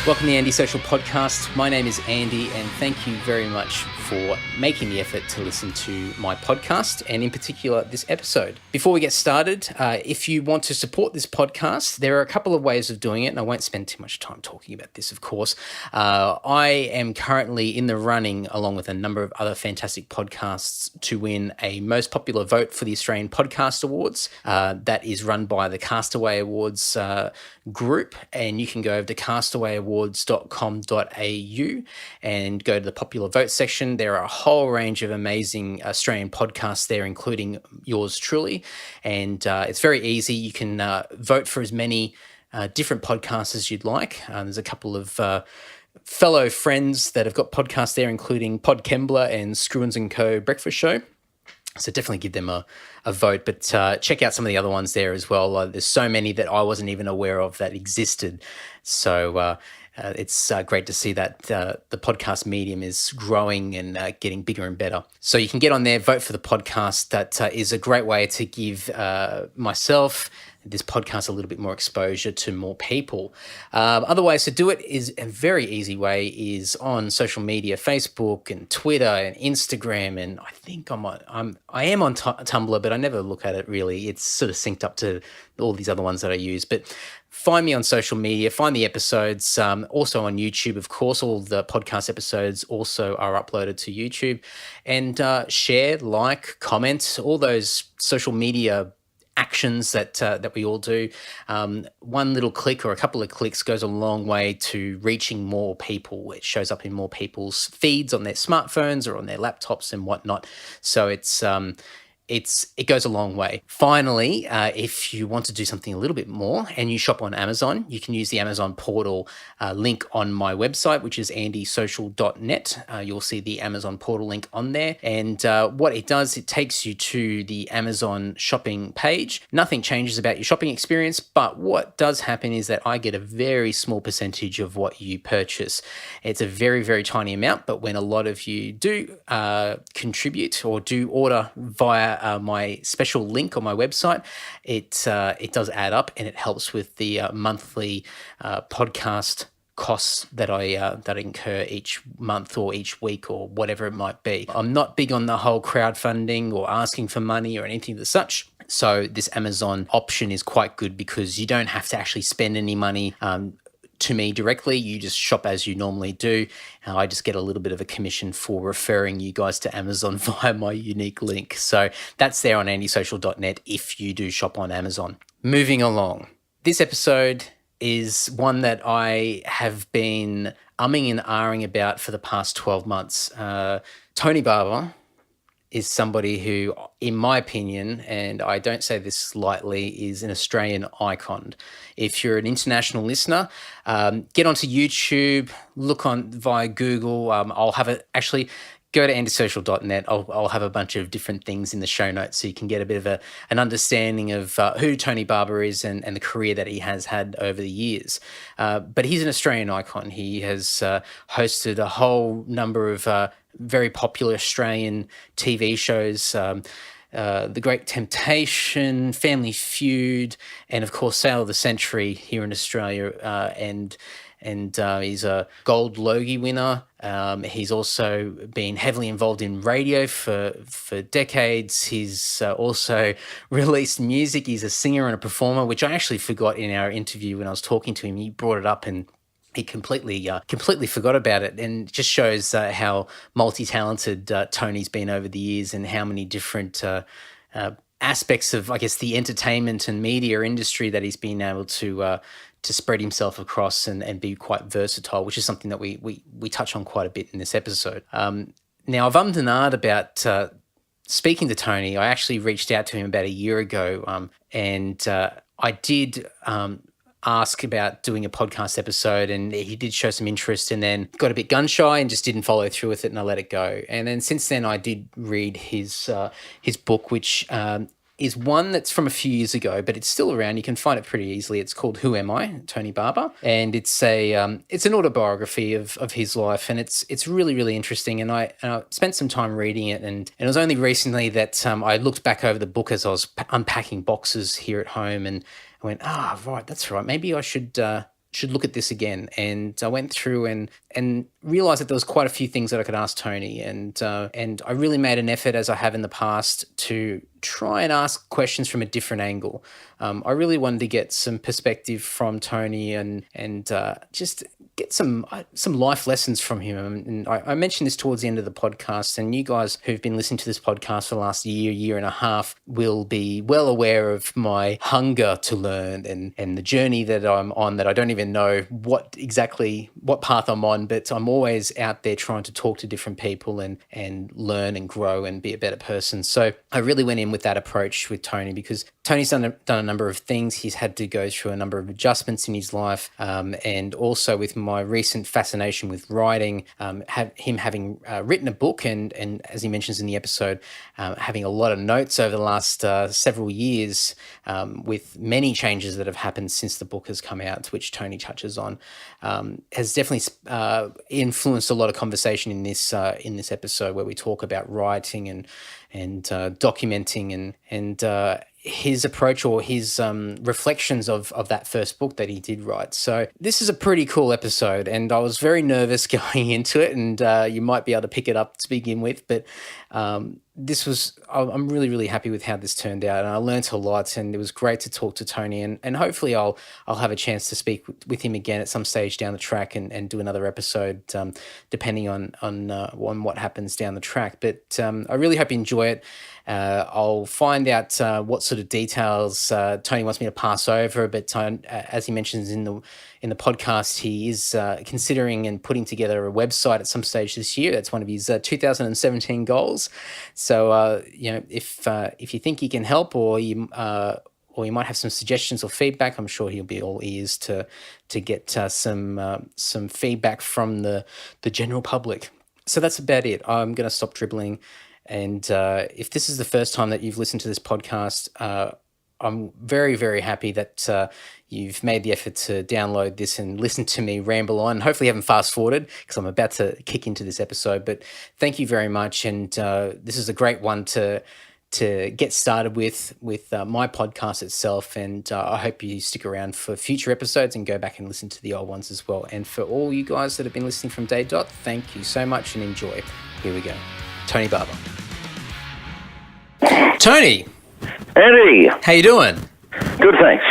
Welcome to the Andy Social Podcast. My name is Andy, and thank you very much for making the effort to listen to my podcast, and in particular, this episode. Before we get started, if you want to support this podcast, there are a couple of ways of doing it, and I won't spend too much time talking about this, of course. I am currently in the running, along with a number of other fantastic podcasts, to win a most popular vote for the Australian Podcast Awards. That is run by the Castaway Awards group, and you can go over to castawayawards.com.au and go to the popular vote section. There are a whole range of amazing Australian podcasts there, including yours truly, and it's very easy. You can vote for as many different podcasts as you'd like. There's a couple of fellow friends that have got podcasts there, including Pod Kembler and Screwins & Co. Breakfast Show. So definitely give them a vote, but check out some of the other ones there as well. There's so many that I wasn't even aware of that existed. So it's great to see that the podcast medium is growing and getting bigger and better. So you can get on there, vote for the podcast. That is a great way to give myself, this podcast, a little bit more exposure to more people. Other ways to do it is a very easy way is on social media, Facebook and Twitter and Instagram, and I think I am on Tumblr, but I never look at it really. It's sort of synced up to all these other ones that I use. But find me on social media, find the episodes, also on YouTube, of course. All the podcast episodes also are uploaded to YouTube, and share, like, comment, all those social media actions that we all do. One little click or a couple of clicks goes a long way to reaching more people. It shows up in more people's feeds on their smartphones or on their laptops and whatnot. So it goes a long way. Finally, if you want to do something a little bit more and you shop on Amazon, you can use the Amazon portal link on my website, which is andysocial.net. You'll see the Amazon portal link on there. And what it does, it takes you to the Amazon shopping page. Nothing changes about your shopping experience, but what does happen is that I get a very small percentage of what you purchase. It's a very, very tiny amount, but when a lot of you do contribute or do order via my special link on my website, it does add up, and it helps with the monthly podcast costs that I incur each month or each week or whatever it might be. I'm not big on the whole crowdfunding or asking for money or anything of the such. So this Amazon option is quite good because you don't have to actually spend any money to me directly. You just shop as you normally do. I just get a little bit of a commission for referring you guys to Amazon via my unique link. So that's there on andysocial.net if you do shop on Amazon. Moving along. This episode is one that I have been umming and ahhing about for the past 12 months. Tony Barber is somebody who, in my opinion, and I don't say this lightly, is an Australian icon. If you're an international listener, get onto YouTube, look on via Google. I'll have it, actually, go to andysocial.net. I'll have a bunch of different things in the show notes so you can get a bit of an understanding of who Tony Barber is and the career that he has had over the years. But he's an Australian icon. He has hosted a whole number of very popular Australian TV shows, The Great Temptation, Family Feud, and of course Sale of the Century here in Australia, and he's a gold Logie winner. He's also been heavily involved in radio for decades. He's also released music. He's a singer and a performer, which I actually forgot in our interview when I was talking to him. He brought it up and he completely forgot about it, and just shows how multi-talented Tony's been over the years and how many different aspects of, I guess, the entertainment and media industry that he's been able to spread himself across and be quite versatile, which is something that we touch on quite a bit in this episode. Now, I've ummed and ahed about speaking to Tony. I actually reached out to him about a year ago, and I did ask about doing a podcast episode, and he did show some interest, and then got a bit gun shy and just didn't follow through with it, and I let it go. And then since then I did read his book, which is one that's from a few years ago, but it's still around. You can find it pretty easily. It's called Who Am I? Tony Barber. And it's an autobiography of his life, and it's really, really interesting. And I spent some time reading it, and it was only recently that I looked back over the book as I was unpacking boxes here at home, and I went, right, that's right. Maybe I should should look at this again. And I went through and realized that there was quite a few things that I could ask Tony. And I really made an effort, as I have in the past, to try and ask questions from a different angle. I really wanted to get some perspective from Tony and just get some life lessons from him. And I mentioned this towards the end of the podcast, and you guys who've been listening to this podcast for the last year and a half will be well aware of my hunger to learn and the journey that I'm on, that I don't even know what path I'm on, but I'm always out there trying to talk to different people and learn and grow and be a better person. So I really went in with that approach with Tony, because Tony's done a number of things. He's had to go through a number of adjustments in his life, and also with my recent fascination with writing, him having written a book and as he mentions in the episode, having a lot of notes over the last several years, with many changes that have happened since the book has come out, which Tony touches on, has definitely influenced a lot of conversation in this episode, where we talk about writing and documenting and his approach or his reflections of that first book that he did write. So this is a pretty cool episode, and I was very nervous going into it, and you might be able to pick it up to begin with, but I'm really, really happy with how this turned out, and I learnt a lot, and it was great to talk to Tony, and hopefully I'll have a chance to speak with him again at some stage down the track and do another episode, depending on what happens down the track. But I really hope you enjoy it. I'll find out what sort of details Tony wants me to pass over, but as he mentions in the podcast, he is considering and putting together a website at some stage this year. That's one of his 2017 goals. So if you think he can help, or you might have some suggestions or feedback, I'm sure he'll be all ears to get some feedback from the general public. So that's about it. I'm going to stop dribbling. And if this is the first time that you've listened to this podcast, I'm very, very happy that you've made the effort to download this and listen to me ramble on. Hopefully you haven't fast-forwarded, because I'm about to kick into this episode. But thank you very much. And this is a great one to get started with my podcast itself. And I hope you stick around for future episodes and go back and listen to the old ones as well. And for all you guys that have been listening from day dot, thank you so much and enjoy. Here we go. Tony Barber. Tony. Eddie. How you doing? Good, thanks.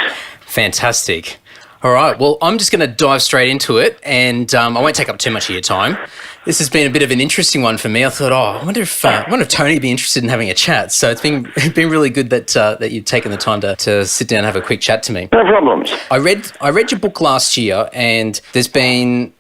Fantastic. All right. Well, I'm just going to dive straight into it, and I won't take up too much of your time. This has been a bit of an interesting one for me. I thought, I wonder if Tony would be interested in having a chat. So it's been really good that you've taken the time to sit down and have a quick chat to me. No problems. I read your book last year, and there's been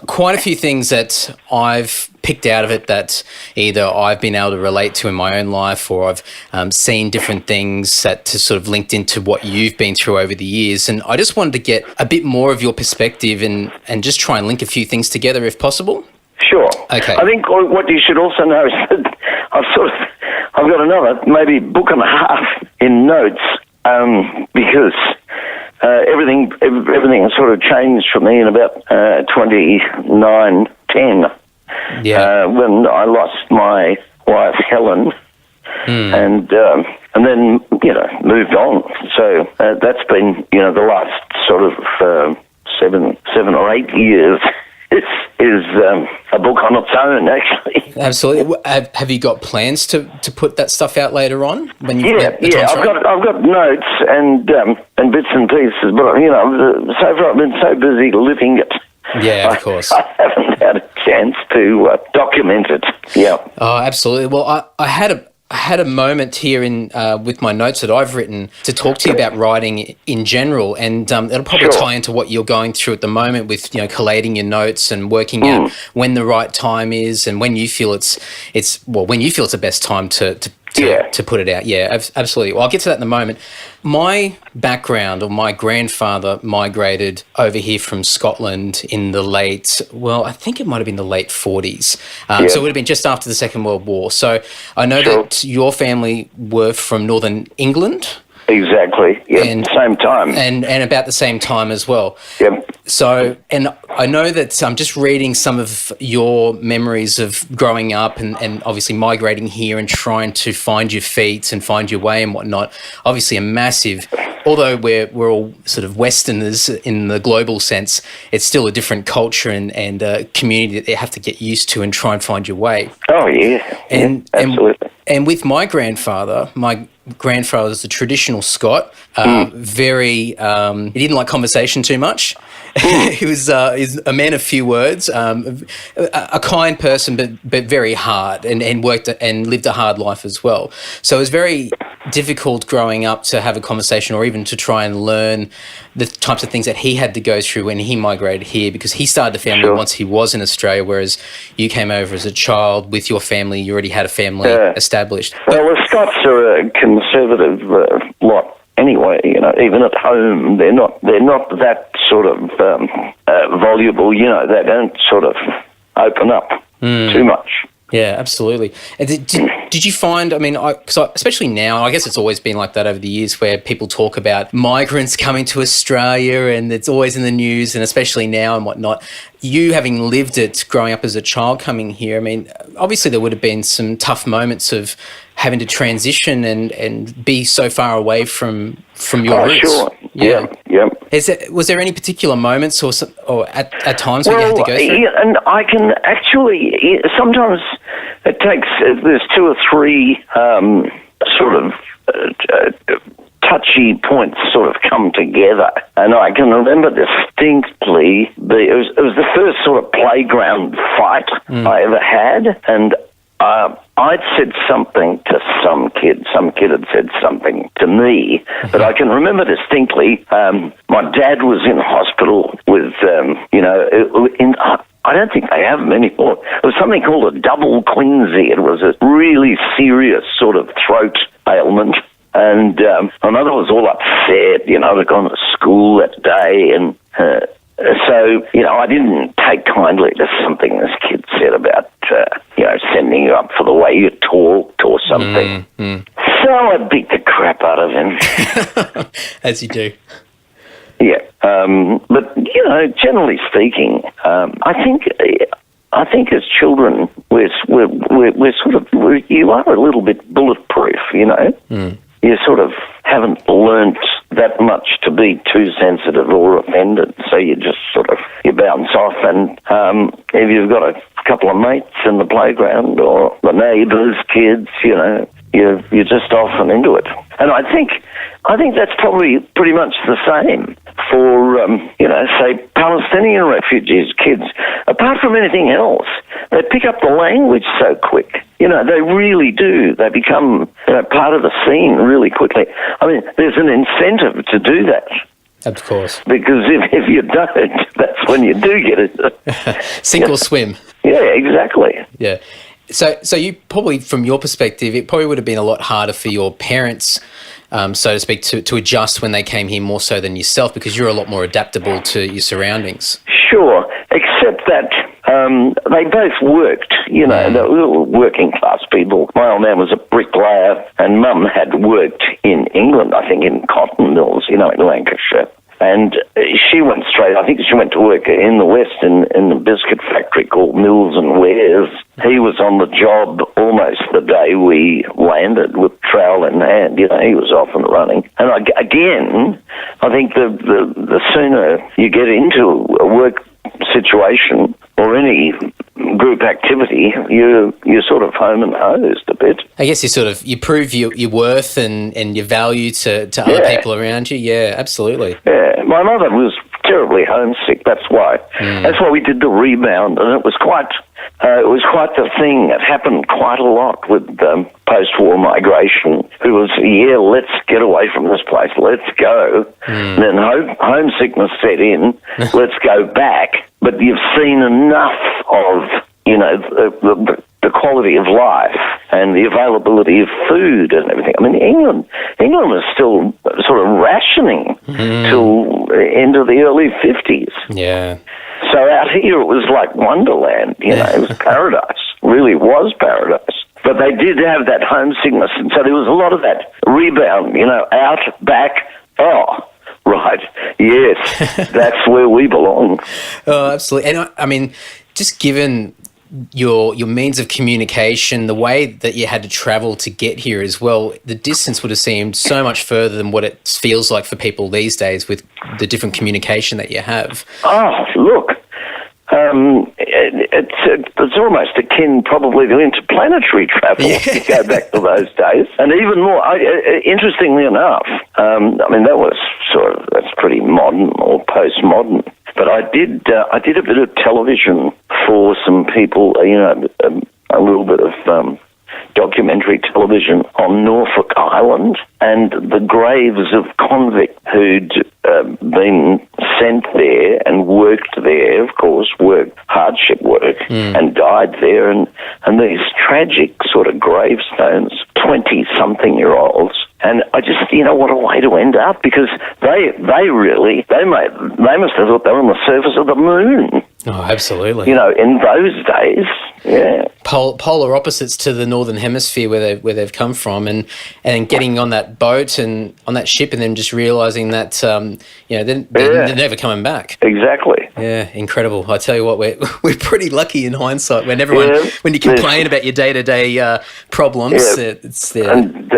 quite a few things that I've picked out of it that either I've been able to relate to in my own life, or I've seen different things that to sort of linked into what you've been through over the years. And I just wanted to get a bit more of your perspective and just try and link a few things together if possible. Sure. Okay. I think what you should also know is that I've got another maybe book and a half in notes, because everything has sort of changed for me in about 2910. Yeah. When I lost my wife Helen, and then moved on. So that's been the last sort of 7 or 8 years. Is a book on its own, actually. Absolutely. Have you got plans to put that stuff out later on? When I've got notes and bits and pieces, but so far I've been so busy living it. Yeah, of course. I haven't had a chance to document it. Yeah. Oh, absolutely. Well, I had a moment here in with my notes that I've written to talk to you about writing in general, and it'll probably tie into what you're going through at the moment with collating your notes and working out when the right time is and when you feel it's the best time to put it out. Yeah, absolutely. Well, I'll get to that in a moment. My background, or my grandfather migrated over here from Scotland in the I think it might have been the late 40s. So it would have been just after the Second World War. So I know that your family were from Northern England. Exactly. Yeah. And same time. And about the same time as well. Yep. So, and I know that I'm just reading some of your memories of growing up and obviously migrating here and trying to find your feet and find your way and whatnot. Obviously a massive although we're all sort of Westerners in the global sense, it's still a different culture and a community that you have to get used to and try and find your way. Oh, yeah. Absolutely. And with my grandfather was a traditional Scot, he didn't like conversation too much. He was a man of few words, a kind person, but very hard, and worked and lived a hard life as well. So it was very difficult growing up to have a conversation or even to try and learn the types of things that he had to go through when he migrated here, because he started a family once he was in Australia, whereas you came over as a child with your family. You already had a family established. Well, the Scots are a conservative lot. Anyway, even at home, they're not that sort of voluble. They don't sort of open up too much. Yeah, absolutely. And did you find, especially now, I guess it's always been like that over the years, where people talk about migrants coming to Australia and it's always in the news, and especially now and whatnot. You having lived it growing up as a child coming here, obviously there would have been some tough moments of having to transition and be so far away from your roots. Sure. Yeah. Was there any particular moments or at times where you had to go through? Yeah, and I can actually, sometimes it takes, there's 2 or 3 sort of touchy points sort of come together. And I can remember distinctly, it was the first sort of playground fight I ever had, and I'd said something to some kid had said something to me, but I can remember distinctly, my dad was in hospital with, I don't think they have them anymore. It was something called a double quinsy. It was a really serious sort of throat ailment. And my mother was all upset, I'd gone to school that day, and so, I didn't take kindly to something this kid said about, sending you up for the way you talked or something. So I beat the crap out of him. As you do. Yeah. But, generally speaking, I think as children, you are a little bit bulletproof, You sort of haven't learnt that much to be too sensitive or offended, so you just you bounce off, and if you've got a couple of mates in the playground or the neighbours' kids, you're just off and into it. And I think that's probably pretty much the same for, say, Palestinian refugees, kids. Apart from anything else, they pick up the language so quick. They really do. They become part of the scene really quickly. There's an incentive to do that. Of course. Because if you don't, that's when you do get it. Sink or swim. Yeah, exactly. Yeah. So you probably, from your perspective, it probably would have been a lot harder for your parents, so to speak, to adjust when they came here more so than yourself, because you're a lot more adaptable to your surroundings. Sure, except that they both worked, they were working class people. My old man was a bricklayer, and Mum had worked in England, I think in cotton mills, in Lancashire. And she went to work in the West in the biscuit factory called Mills and Wares. He was on the job almost the day we landed with trowel in hand. He was off and running. And again, I think the sooner you get into a work situation or any group activity, you're sort of home and hosed a bit. I guess you prove your worth and your value to other people around you. Yeah, absolutely. Yeah, my mother was terribly homesick. That's why. That's why we did the rebound, and it was quite the thing. It happened quite a lot with post-war migration. It was, let's get away from this place. Let's go. And then homesickness set in. Let's go back. But you've seen enough of, the quality of life and the availability of food and everything. England was still sort of rationing till into the early 50s. Yeah. So out here it was like Wonderland, it was paradise. Really was paradise. But they did have that homesickness, and so there was a lot of that rebound, out, back, right, yes, that's where we belong. Oh, absolutely. And just given your means of communication, the way that you had to travel to get here as well, the distance would have seemed so much further than what it feels like for people these days with the different communication that you have. Oh, look. It's almost akin probably to interplanetary travel if you go back to those days. And even more, interestingly enough, I mean, that's pretty modern or postmodern. But I did a bit of television for some people, a little bit of documentary television on Norfolk Island and the graves of convicts who'd been sent there and worked there, of course, hardship work, and died there. And these tragic sort of gravestones, 20-something-year-olds. And I just, what a way to end up, because they must have thought they were on the surface of the moon. Oh, absolutely. In those days, yeah. Polar opposites to the Northern Hemisphere where they've come from, and getting on that boat and on that ship, and then just realising that they're never coming back. Exactly. Yeah, incredible. I tell you what, we're pretty lucky in hindsight when when you complain about your day-to-day problems, it's there. And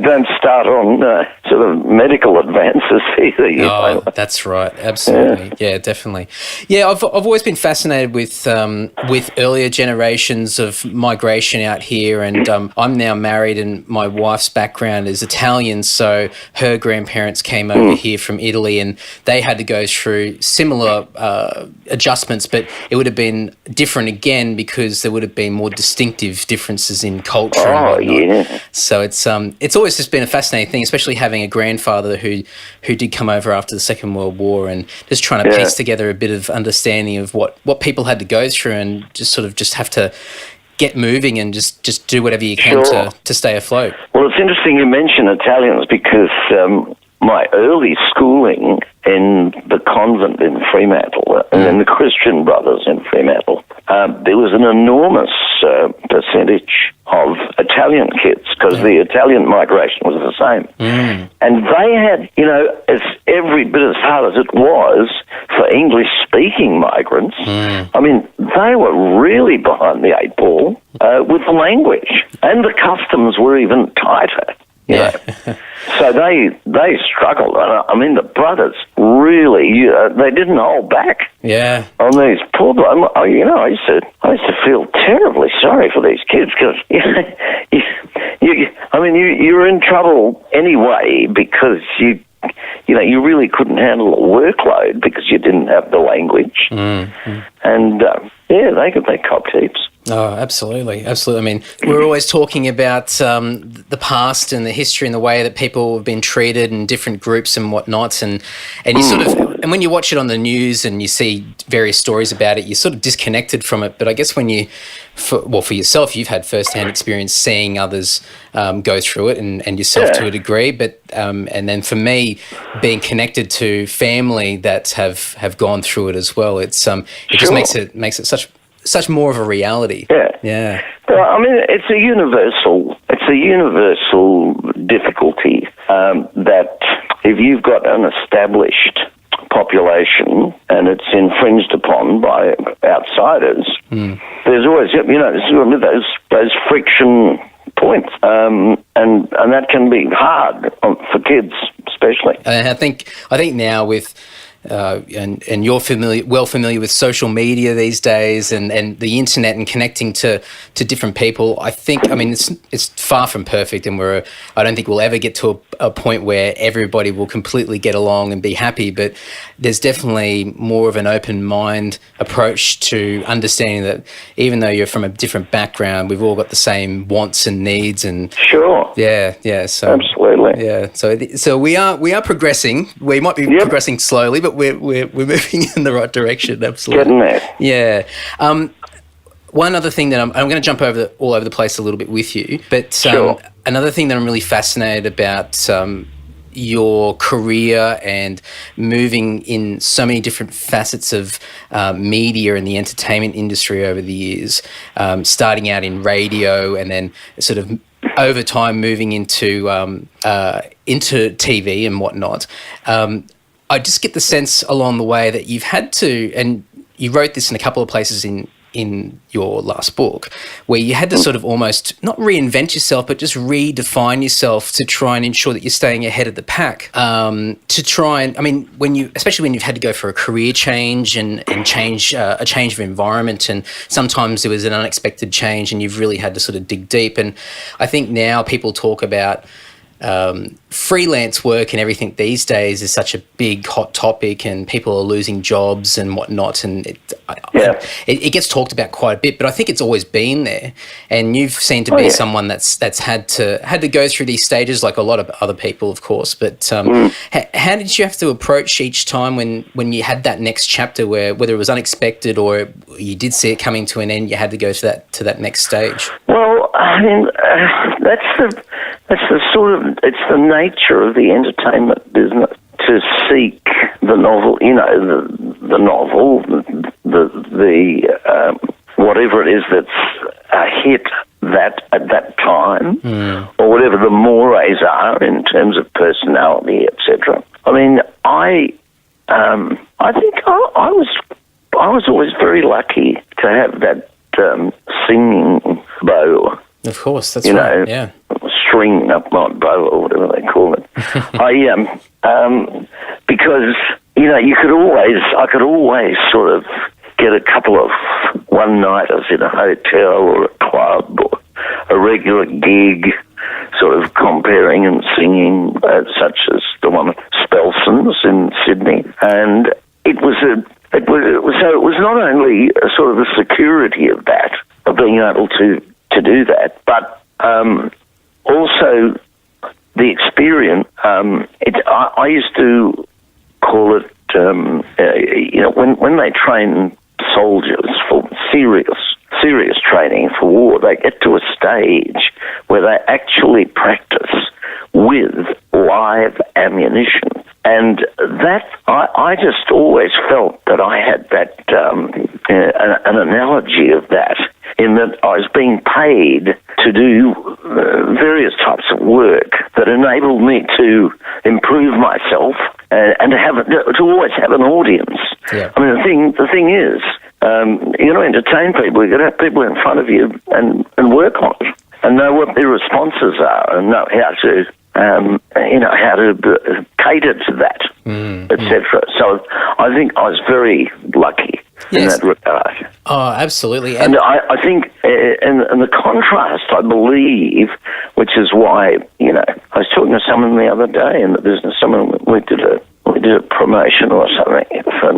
don't start on sort of medical advances either. That's right. Absolutely. Yeah, definitely. Yeah, I've always been fascinated with earlier generations of migration out here, and I'm now married, and my wife's background is Italian, so her grandparents came over here from Italy, and they had to go through similar adjustments, but it would have been different again because there would have been more distinctive differences in culture and whatnot. Yeah. So it's always just been a fascinating thing, especially having a grandfather who did come over after the Second World War, and just trying to piece together a bit of understanding of what people had to go through, and just have to get moving and just do whatever you can to stay afloat. Well, it's interesting you mention Italians, because my early schooling in the convent in Fremantle and then the Christian Brothers in Fremantle, there was an enormous percentage of Italian kids, because the Italian migration was the same. And they had, as every bit as hard as it was for English-speaking migrants, I mean, they were really behind the eight ball with the language, and the customs were even tighter. So they struggled. I mean, the brothers really, they didn't hold back. Yeah. On these poor, I used to feel terribly sorry for these kids, because you were in trouble anyway, because you really couldn't handle the workload because you didn't have the language. And they copped heaps. Oh, absolutely. Absolutely. I mean, we're always talking about the past and the history and the way that people have been treated in different groups and whatnot. And you sort of, and when you watch it on the news and you see various stories about it, you're sort of disconnected from it. But I guess when for yourself, you've had firsthand experience seeing others go through it and yourself to a degree. But and then for me, being connected to family that have gone through it as well, it just makes it such more of a reality. Yeah. Well, I mean, it's a universal difficulty that if you've got an established population and it's infringed upon by outsiders, there's always those friction points, and that can be hard for kids, especially. And I think now with. And you're well familiar with social media these days and the internet and connecting to different people. I mean, it's far from perfect, and I don't think we'll ever get to a point where everybody will completely get along and be happy, but there's definitely more of an open mind approach to understanding that even though you're from a different background, we've all got the same wants and needs. And so absolutely, so we are progressing. We might be progressing slowly, but we're moving in the right direction. Absolutely, getting there. Yeah. One other thing that I'm going to jump all over the place a little bit with you, but another thing that I'm really fascinated about your career and moving in so many different facets of media and the entertainment industry over the years, starting out in radio and then sort of over time moving into TV and whatnot. I just get the sense along the way that you've had to, and you wrote this in a couple of places in in your last book, where you had to sort of almost not reinvent yourself, but just redefine yourself to try and ensure that you're staying ahead of the pack. To try and, I mean, especially when you've had to go for a career change and change a change of environment, and sometimes it was an unexpected change, and you've really had to sort of dig deep. And I think now people talk about freelance work and everything these days is such a big hot topic, and people are losing jobs and whatnot, and it gets talked about quite a bit. But I think it's always been there, and you've seemed to be someone that's had to go through these stages, like a lot of other people, of course. But how did you have to approach each time when you had that next chapter, where whether it was unexpected or you did see it coming to an end, you had to go to that next stage? Well, I mean, that's the sort of, it's the nature of the entertainment business to seek the novel, the novel, the whatever it is that's a hit at that time, or whatever the mores are in terms of personality, etc. I mean, I think I was always very lucky to have that singing bow. Of course, that's right. Yeah. String up my bow or whatever they call it. Because I could always sort of get a couple of one-nighters in a hotel or a club or a regular gig, sort of comparing and singing, such as the one at Spelson's in Sydney, and it was not only a sort of the security of that, of being able to do that, but also the experience. I used to call it, when they train soldiers for serious training for war, they get to a stage where they actually practice with live ammunition. And that, I just always felt that I had that, an analogy of that, in that I was being paid to do various types of work that enabled me to improve myself and to always have an audience. Yeah. I mean, the thing is, you're going to entertain people. You've got to have people in front of you and work on it and know what their responses are and know how to how to cater to that, etc. So I think I was very lucky in that regard. Oh, absolutely. And I think, and the contrast, I believe, which is why, I was talking to someone the other day in the business, we did a promotion or something for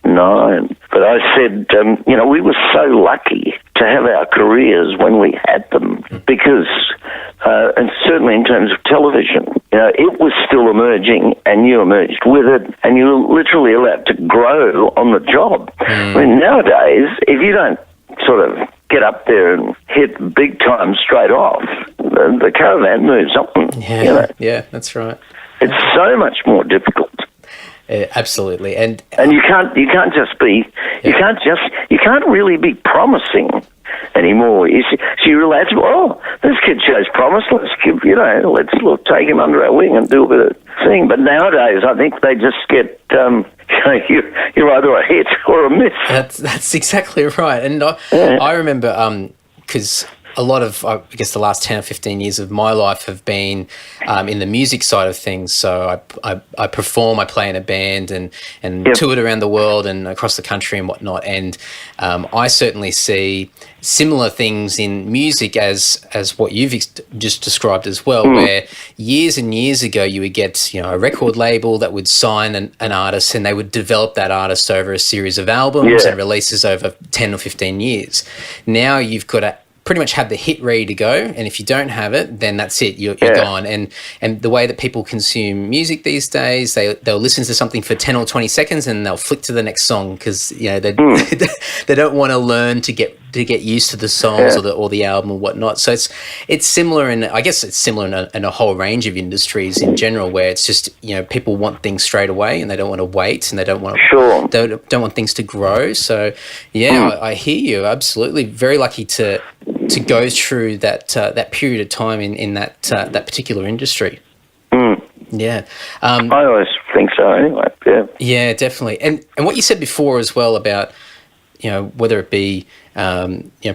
Nine, but I said, we were so lucky to have our careers when we had them, because, and certainly in terms of television, it was still emerging, and you emerged with it, and you were literally allowed to grow on the job. I mean, nowadays, if you don't sort of get up there and hit big time straight off, the caravan moves on. Yeah, that's right. It's so much more difficult. Absolutely, and you can't just be, you can't really be promising anymore. You see, so you realize, this kid shows promise. Let's take him under our wing and do a bit of thing. But nowadays, I think they just get you're either a hit or a miss. That's exactly right. And I remember because a lot of, I guess, the last 10 or 15 years of my life have been in the music side of things. So I perform, I play in a band and toured around the world and across the country and whatnot. And I certainly see similar things in music as what you've just described as well, where years and years ago you would get a record label that would sign an artist, and they would develop that artist over a series of albums and releases over 10 or 15 years. Now you've got to pretty much have the hit ready to go, and if you don't have it, then that's it, you're gone. And the way that people consume music these days, they'll listen to something for 10 or 20 seconds and they'll flick to the next song, because they don't want to learn to get used to the songs or the album or whatnot. So it's similar, and I guess it's similar in a whole range of industries in general, where it's just people want things straight away and they don't want to wait, and they don't want don't want things to grow. So I hear you, absolutely. Very lucky to go through that period of time in that particular industry. Yeah. I always think so anyway. Yeah. Yeah, definitely. And what you said before as well about whether it be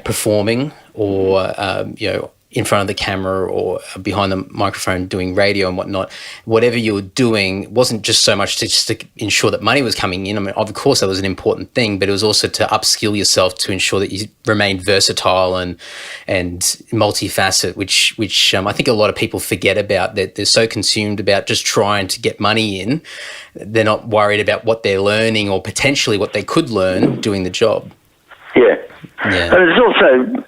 performing or in front of the camera or behind the microphone doing radio and whatnot, whatever you were doing wasn't just so much to ensure that money was coming in. I mean, of course that was an important thing, but it was also to upskill yourself to ensure that you remained versatile and multifaceted, which I think a lot of people forget about, that they're so consumed about just trying to get money in. They're not worried about what they're learning or potentially what they could learn doing the job. Yeah. And there's also,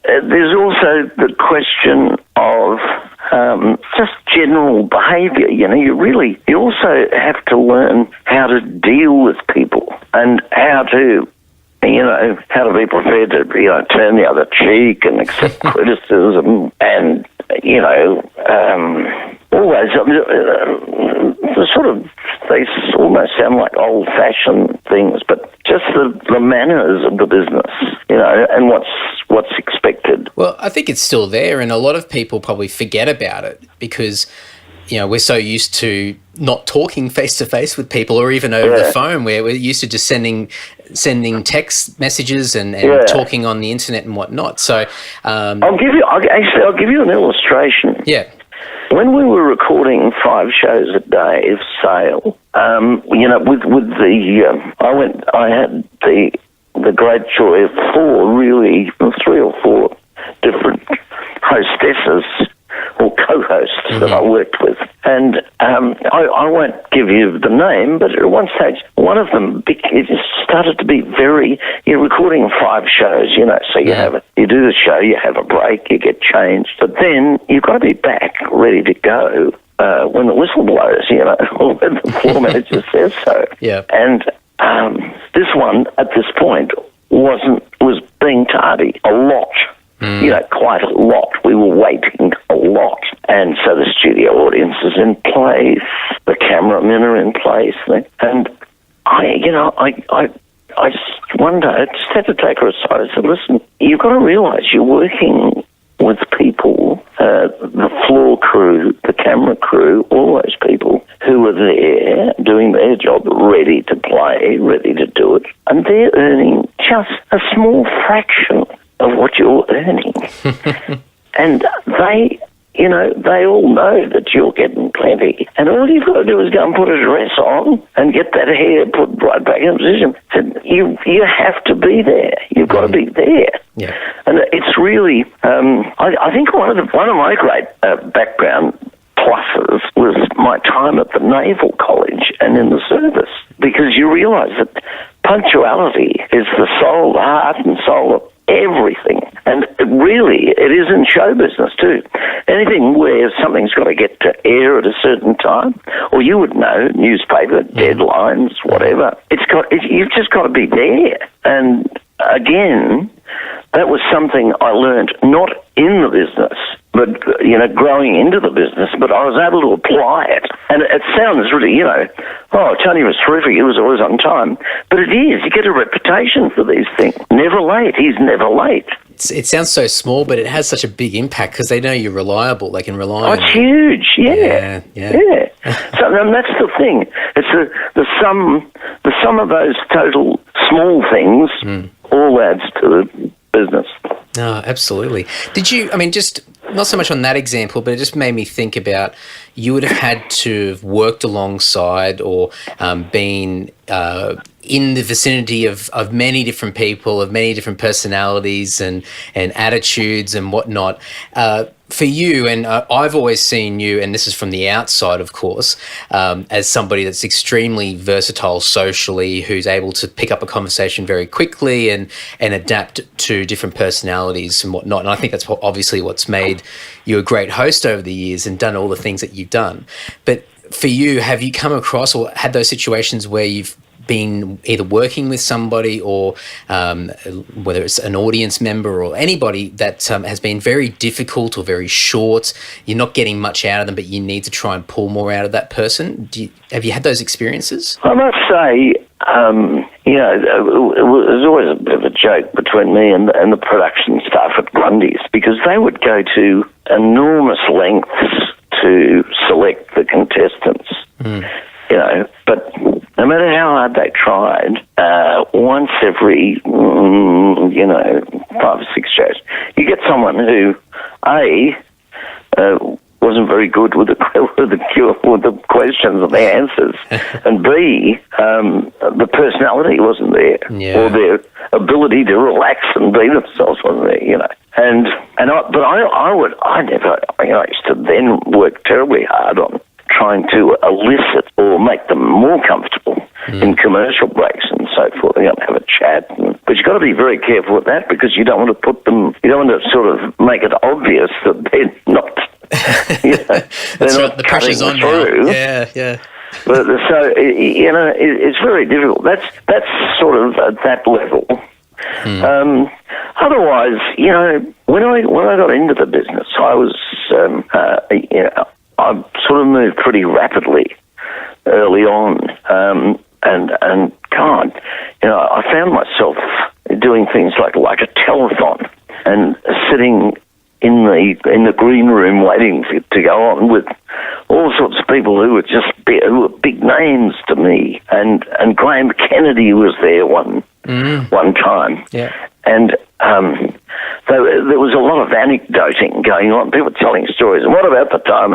there's also the question of just general behaviour. You also have to learn how to deal with people and how to be prepared to, turn the other cheek and accept criticism and, always, they almost sound like old-fashioned things, but just the manners of the business, and what's expected. Well, I think it's still there, and a lot of people probably forget about it because, we're so used to not talking face-to-face with people or even over the phone, where we're used to just sending text messages and talking on the internet and whatnot. So I'll give you an illustration. Yeah. When we were recording 5 shows a day of sale, I had the great joy of 3 or 4 different hostesses or co-hosts that I worked with. And I won't give you the name, but at one stage, one of them, it just started to be you're recording 5 shows, so you do the show, you have a break, you get changed, but then you've got to be back ready to go when the whistle blows, or when the floor manager says so. Yeah. And this one, at this point, was being tardy a lot. Quite a lot. We were waiting a lot. And so the studio audience is in place, the cameramen are in place. And I just one day, I just had to take her aside. I said, listen, you've got to realise you're working with people, the floor crew, the camera crew, all those people who are there doing their job, ready to play, ready to do it. And they're earning just a small fraction of what you're earning. And they all know that you're getting plenty. And all you've got to do is go and put a dress on and get that hair put right back in position. And you have to be there. You've got to be there. Yeah. And it's really, I think one of my great background pluses was my time at the Naval College and in the service, because you realise that punctuality is the soul, the heart and soul of everything. And it is in show business too. Anything where something's got to get to air at a certain time, or you would know, newspaper, deadlines, whatever, you've just got to be there. And again, that was something I learned not in the business, but, growing into the business, but I was able to apply it. And it sounds really, Tony was terrific, he was always on time. But it is, you get a reputation for these things. Never late, he's never late. It sounds so small, but it has such a big impact because they know you're reliable. They can rely on you. It's huge, yeah. So that's the thing. It's the sum of those total small things all adds to the business. No, absolutely. Did you, just not so much on that example, but it just made me think about, you would have had to have worked alongside or been in the vicinity of many different people, of many different personalities and attitudes and whatnot. For you, and I've always seen you, and this is from the outside, of course, as somebody that's extremely versatile socially, who's able to pick up a conversation very quickly and adapt to different personalities and whatnot. And I think that's obviously what's made you a great host over the years and done all the things that you've done. But for you, have you come across or had those situations where you've been either working with somebody or whether it's an audience member or anybody that has been very difficult or very short, you're not getting much out of them, but you need to try and pull more out of that person? Have you had those experiences? I must say, there's always a bit of a joke between me and the production staff at Grundy's, because they would go to enormous lengths to select the contestants. But no matter how hard they tried, every, 5 or 6 shows. You get someone who, wasn't very good with the questions and the answers, and B, the personality wasn't there, or their ability to relax and be themselves wasn't there, I used to then work terribly hard on trying to elicit or make them more comfortable in commercial breaks and so forth. You have a chat, but you've got to be very careful with that, because you don't want to sort of make it obvious that they're not. That's right. The pressure's on through. Now. Yeah. But so it's very difficult. That's sort of at that level. Otherwise, when I got into the business, I was I sort of moved pretty rapidly early on, and God, I found myself doing things like a telethon and sitting in the green room waiting to go on with all sorts of people who were big names to me, and Graham Kennedy was there one time, and so there was a lot of anecdoting going on, people telling stories, and what about the time,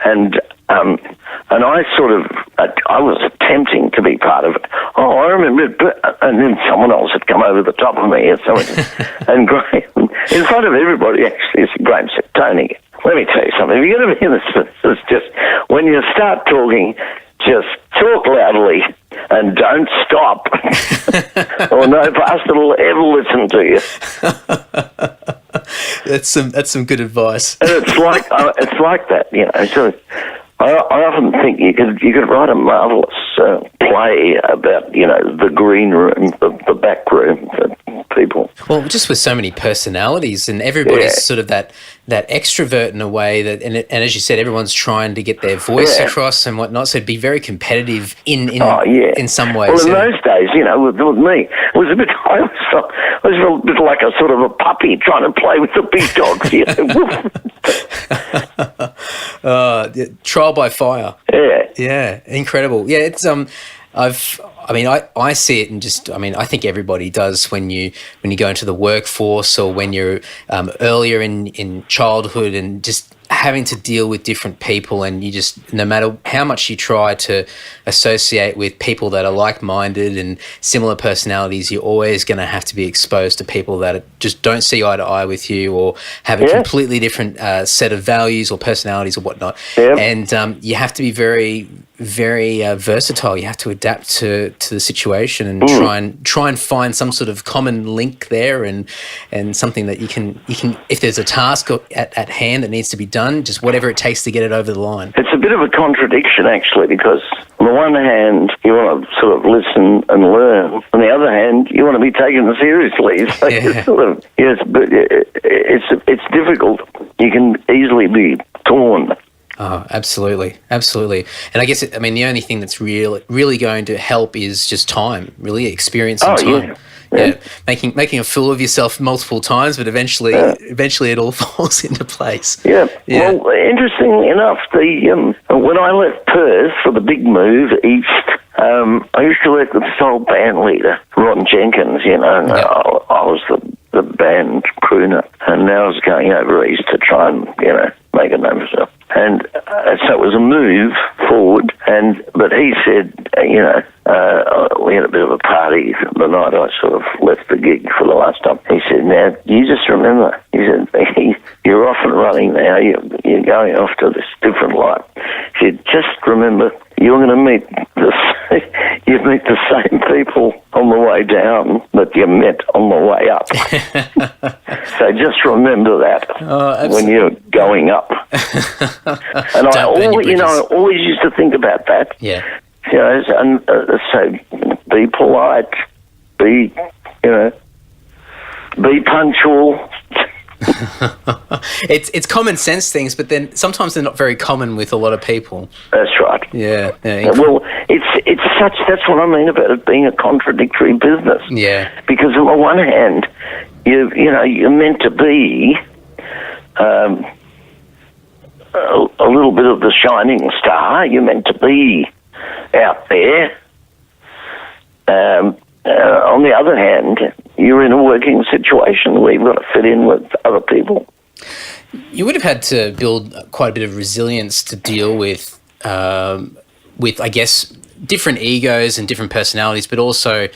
and I sort of, I was attempting to be part of it. Oh, I remember it, and then someone else had come over the top of me, and Graham, in front of everybody, actually, Graham said, Tony, let me tell you something. If you're going to be in this business, just when you start talking, just talk loudly and don't stop, or no pastor will ever listen to you. That's some good advice. And it's like that, So I often think you could write a marvelous play about the green room, the back room for people. Well, just with so many personalities, and everybody's sort of that extrovert in a way that, and as you said, everyone's trying to get their voice across and whatnot. So it'd be very competitive in some ways. Well, in those days, with me, it was a bit. I was a bit like a sort of a puppy trying to play with the big dogs. Trial by fire. Yeah, incredible. Yeah, it's I see it, and I think everybody does when you go into the workforce, or when you're earlier in childhood, and just having to deal with different people, and you just, no matter how much you try to associate with people that are like-minded and similar personalities, you're always going to have to be exposed to people that just don't see eye to eye with you, or have a completely different set of values or personalities or whatnot. And you have to be very, very versatile. You have to adapt to the situation and try and find some sort of common link there, and something that you can if there's a task at hand that needs to be done, just whatever it takes to get it over the line. It's a bit of a contradiction, actually, because on the one hand you want to sort of listen and learn, on the other hand you want to be taken seriously. So but it's difficult. You can easily be torn. Oh, absolutely. And I guess, the only thing that's really going to help is just time, really, experience and time. Yeah. Making a fool of yourself multiple times, but eventually it all falls into place. Yeah. Well, interestingly enough, when I left Perth for the big move east, I used to work with this old band leader, Ron Jenkins, and I was the band crooner, and now I was going over east to try and, make a name for myself. And so it was a move forward, but he said, we had a bit of a party the night I sort of left the gig for the last time. He said, now, you just remember, he said, you're off and running now, you're going off to this different life. He said, just remember, you're going to meet the same people on the way down that you met on the way up. So just remember that when you're going up. And I always used to think about that. Yeah. So be polite, be punctual. It's common sense things, but then sometimes they're not very common with a lot of people. That's right. Yeah. Well, that's what I mean about it being a contradictory business. Yeah. Because on the one hand, you're meant to be a little bit of the shining star. You're meant to be out there. on the other hand, you're in a working situation where you've got to fit in with other people. You would have had to build quite a bit of resilience to deal with I guess, different egos and different personalities, but also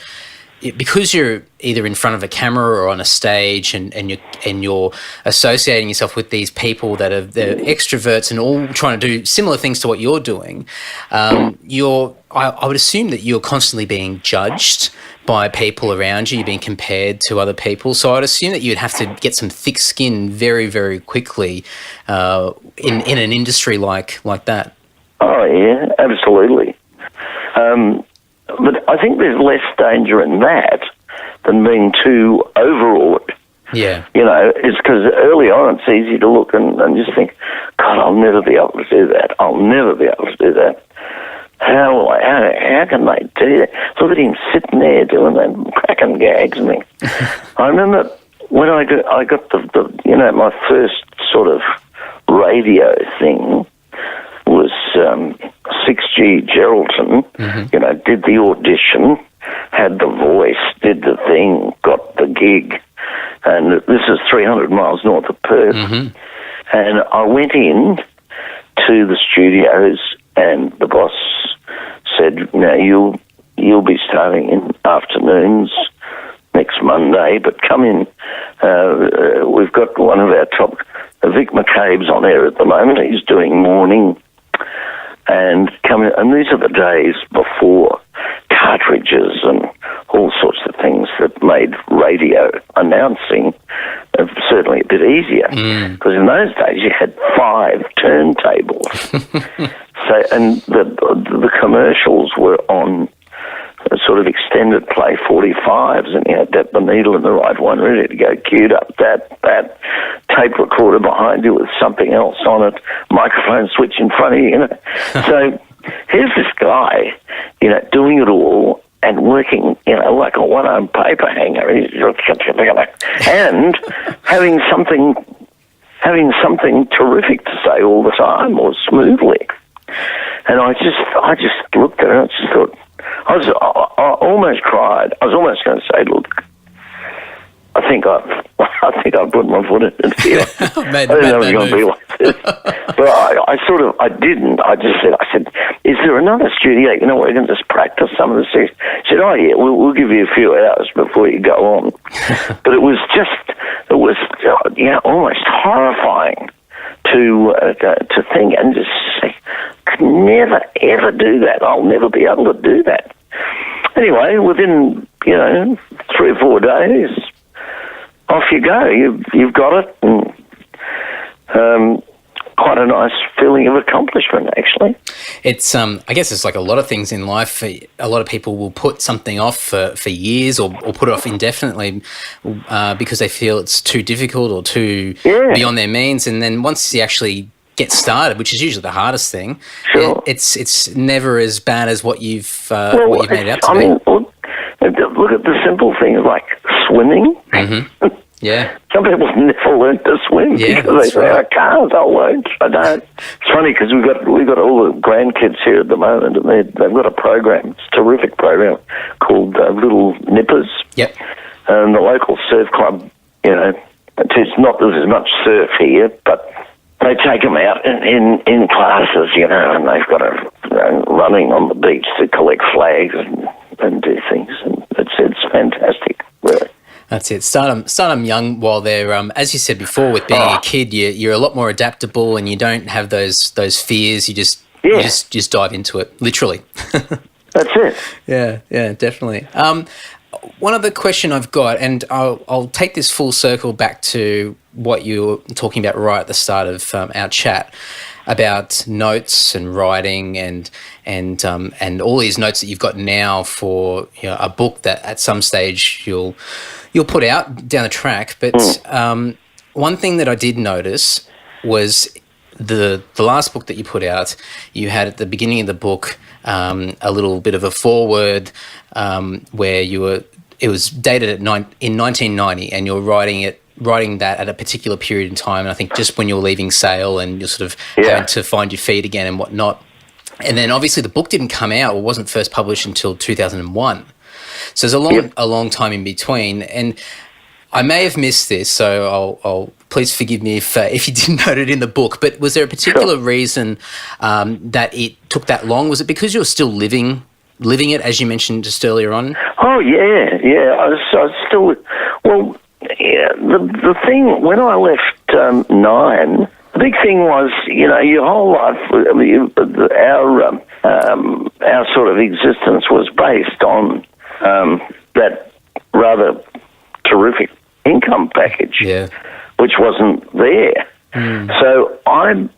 because you're either in front of a camera or on a stage, and you're associating yourself with these people they're extroverts and all trying to do similar things to what you're doing. I would assume that you're constantly being judged by people around you. You're being compared to other people. So I'd assume that you'd have to get some thick skin very, very quickly in an industry like that. Oh yeah, absolutely. But I think there's less danger in that than being too overawed. Yeah. You know, it's because early on it's easy to look and just think, God, I'll never be able to do that. I'll never be able to do that. How can they do that? Look at him sitting there doing that, cracking gags and things. I remember when I got the my first sort of radio thing was 6G Geraldton, did the audition, had the voice, did the thing, got the gig, and this is 300 miles north of Perth. And I went in to the studios, and the boss said, "Now you'll be starting in afternoons next Monday, but come in. We've got one of our top, Vic McCabe's on air at the moment. He's doing morning." And these are the days before cartridges and all sorts of things that made radio announcing certainly a bit easier. Because in those days you had 5 turntables. And the commercials were on sort of extended play 45s, and you had the needle in the right one ready to go, queued up, that tape recorder behind you with something else on it, microphone switch in front of you, So here's this guy, doing it all and working, like a one-armed paper hanger, and having something terrific to say all the time, or smoothly. And I just looked at it and just thought, I almost cried. I was almost going to say, "Look, I think I've put my foot in it here. I didn't know it was going to be like this." But I didn't. I said, "Is there another studio, where we can just practice some of the things?" She said, "Oh yeah, we'll give you a few hours before you go on." But it was almost horrifying to think and just say, "Could never ever do that. I'll never be able to do that." Anyway, within 3 or 4 days, off you go. You've got it, and quite a nice feeling of accomplishment, actually. It's I guess it's like a lot of things in life. A lot of people will put something off for years, or put it off indefinitely because they feel it's too difficult or too beyond their means. And then once you actually get started, which is usually the hardest thing, sure, it's never as bad as what you've made it out to be. I mean, look at the simple things like swimming. Yeah. Some people never learn to swim because they say, "I can't, I won't, I don't." It's funny because we've got all the grandkids here at the moment, and they've got a program, it's a terrific program called Little Nippers. Yep. And the local surf club, it's not that there's much surf here, but they take them out in classes, and they've got running on the beach to collect flags and do things, and it's fantastic, really. That's it. Start them young while they're, as you said before, with being a kid, you're a lot more adaptable and you don't have those fears. You just dive into it, literally. That's it. Yeah, definitely. One other question I've got, and I'll take this full circle back to what you were talking about right at the start of our chat about notes and writing and all these notes that you've got now for a book that at some stage you'll put out down the track. But one thing that I did notice was the last book that you put out, you had at the beginning of the book a little bit of a foreword where it was dated in 1990, and you're writing that at a particular period in time, and I think just when you're leaving Sale and you're sort of having to find your feet again and whatnot. And then obviously the book didn't come out or wasn't first published until 2001. So there's a long time in between, and I may have missed this, so I'll please forgive me if you didn't note it in the book. But was there a particular reason that it took that long? Was it because you were still living it, as you mentioned just earlier on? Oh yeah. I was still. Well, yeah. The thing when I left Nine, the big thing was, your whole life, our sort of existence was based on that rather terrific income package, which wasn't there. So I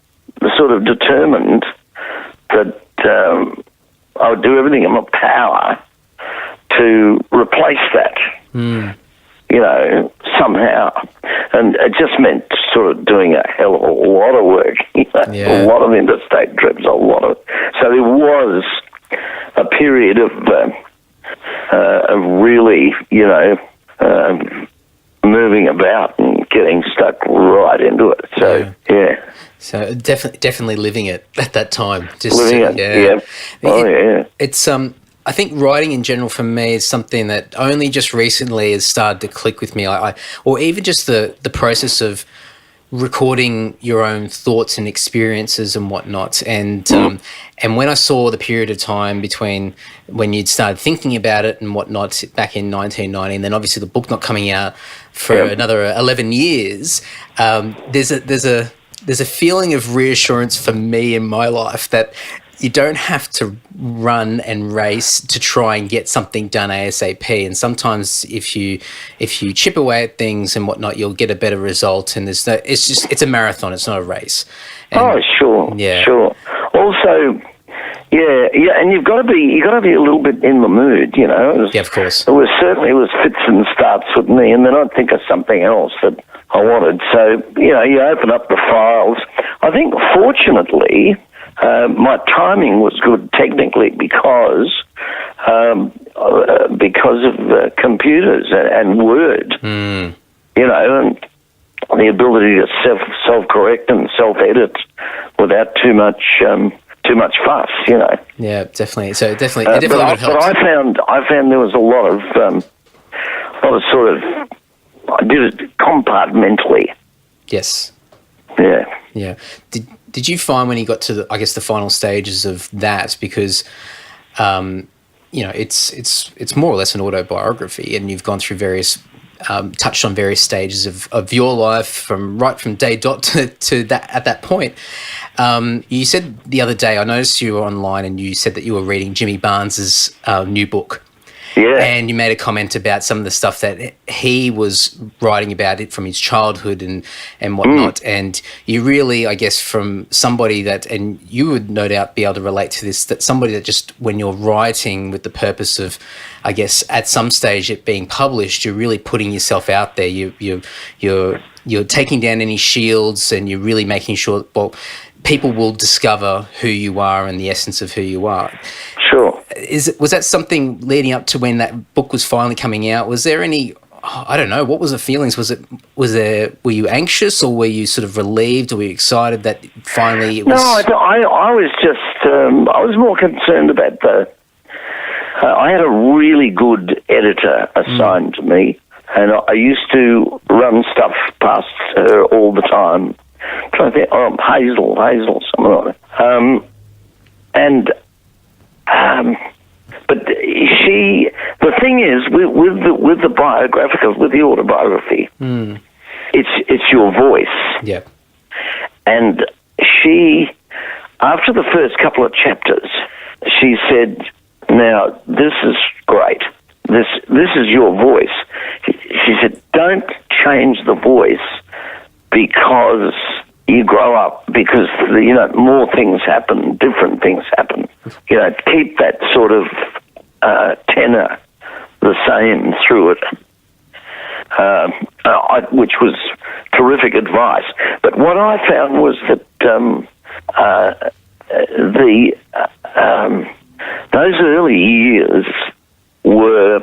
sort of determined that I would do everything in my power to replace that, somehow. And it just meant sort of doing a hell of a lot of work, a lot of interstate trips, So there was a period of really, moving about and getting stuck right into it. So, So definitely living it at that time. Just living it, yeah. It's I think writing in general for me is something that only just recently has started to click with me. Or even just the process of recording your own thoughts and experiences and whatnot. And when I saw the period of time between when you'd started thinking about it and whatnot back in 1990, and then obviously the book not coming out for another 11 years, there's a feeling of reassurance for me in my life that you don't have to run and race to try and get something done ASAP. And sometimes if you chip away at things and whatnot, you'll get a better result. And it's a marathon. It's not a race. And, sure. Also, and you've got to be a little bit in the mood, of course. It was fits and starts with me, and then I'd think of something else that I wanted. So you open up the files. I think fortunately, my timing was good technically because of computers and Word, and the ability to self-correct and self-edit without too much fuss, Yeah, definitely. So it definitely would help. But I found there was a lot of sort of, I did it compartmentally. Yes. Yeah. Did you find when you got to the final stages of that, because it's more or less an autobiography, and you've gone through various touched on various stages of your life from day dot to that at that point. You said the other day, I noticed you were online and you said that you were reading Jimmy Barnes's new book. Yeah. And you made a comment about some of the stuff that he was writing about it from his childhood and whatnot. And you really, I guess, from somebody that, and you would no doubt be able to relate to this, that somebody that just, when you're writing with the purpose of, I guess, at some stage it being published, you're really putting yourself out there. You're taking down any shields, and you're really making sure, people will discover who you are and the essence of who you are. Sure. Was that something leading up to when that book was finally coming out? Was there any, I don't know, what was the feelings? Were you anxious, or were you sort of relieved, or were you excited that finally it was? No, I was just, I was more concerned about I had a really good editor assigned to me, and I used to run stuff past her all the time. I'm trying to think, Hazel, something like that. But the thing is, with the biographical, with the autobiography, it's your voice. Yeah. And she, after the first couple of chapters, she said, "Now this is great. This is your voice." She said, "Don't change the voice because you grow up, because more things happen, different things happen. Keep that sort of tenor the same through it," which was terrific advice. But what I found was that those early years were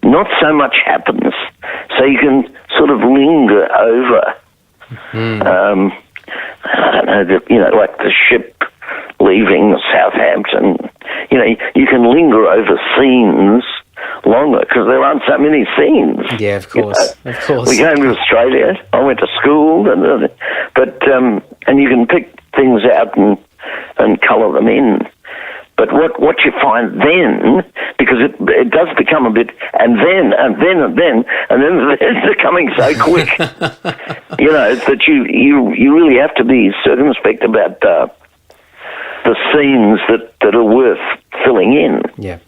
not so much happens, so you can sort of linger over. I don't know, like the ship leaving Southampton. you can linger over scenes longer because there aren't so many scenes. Yeah, of course, of course. We came to Australia. I went to school, and you can pick things out and colour them in. But what you find then, because it does become a bit, and then it's becoming so quick, that you really have to be circumspect about the scenes that are worth filling in. Yeah,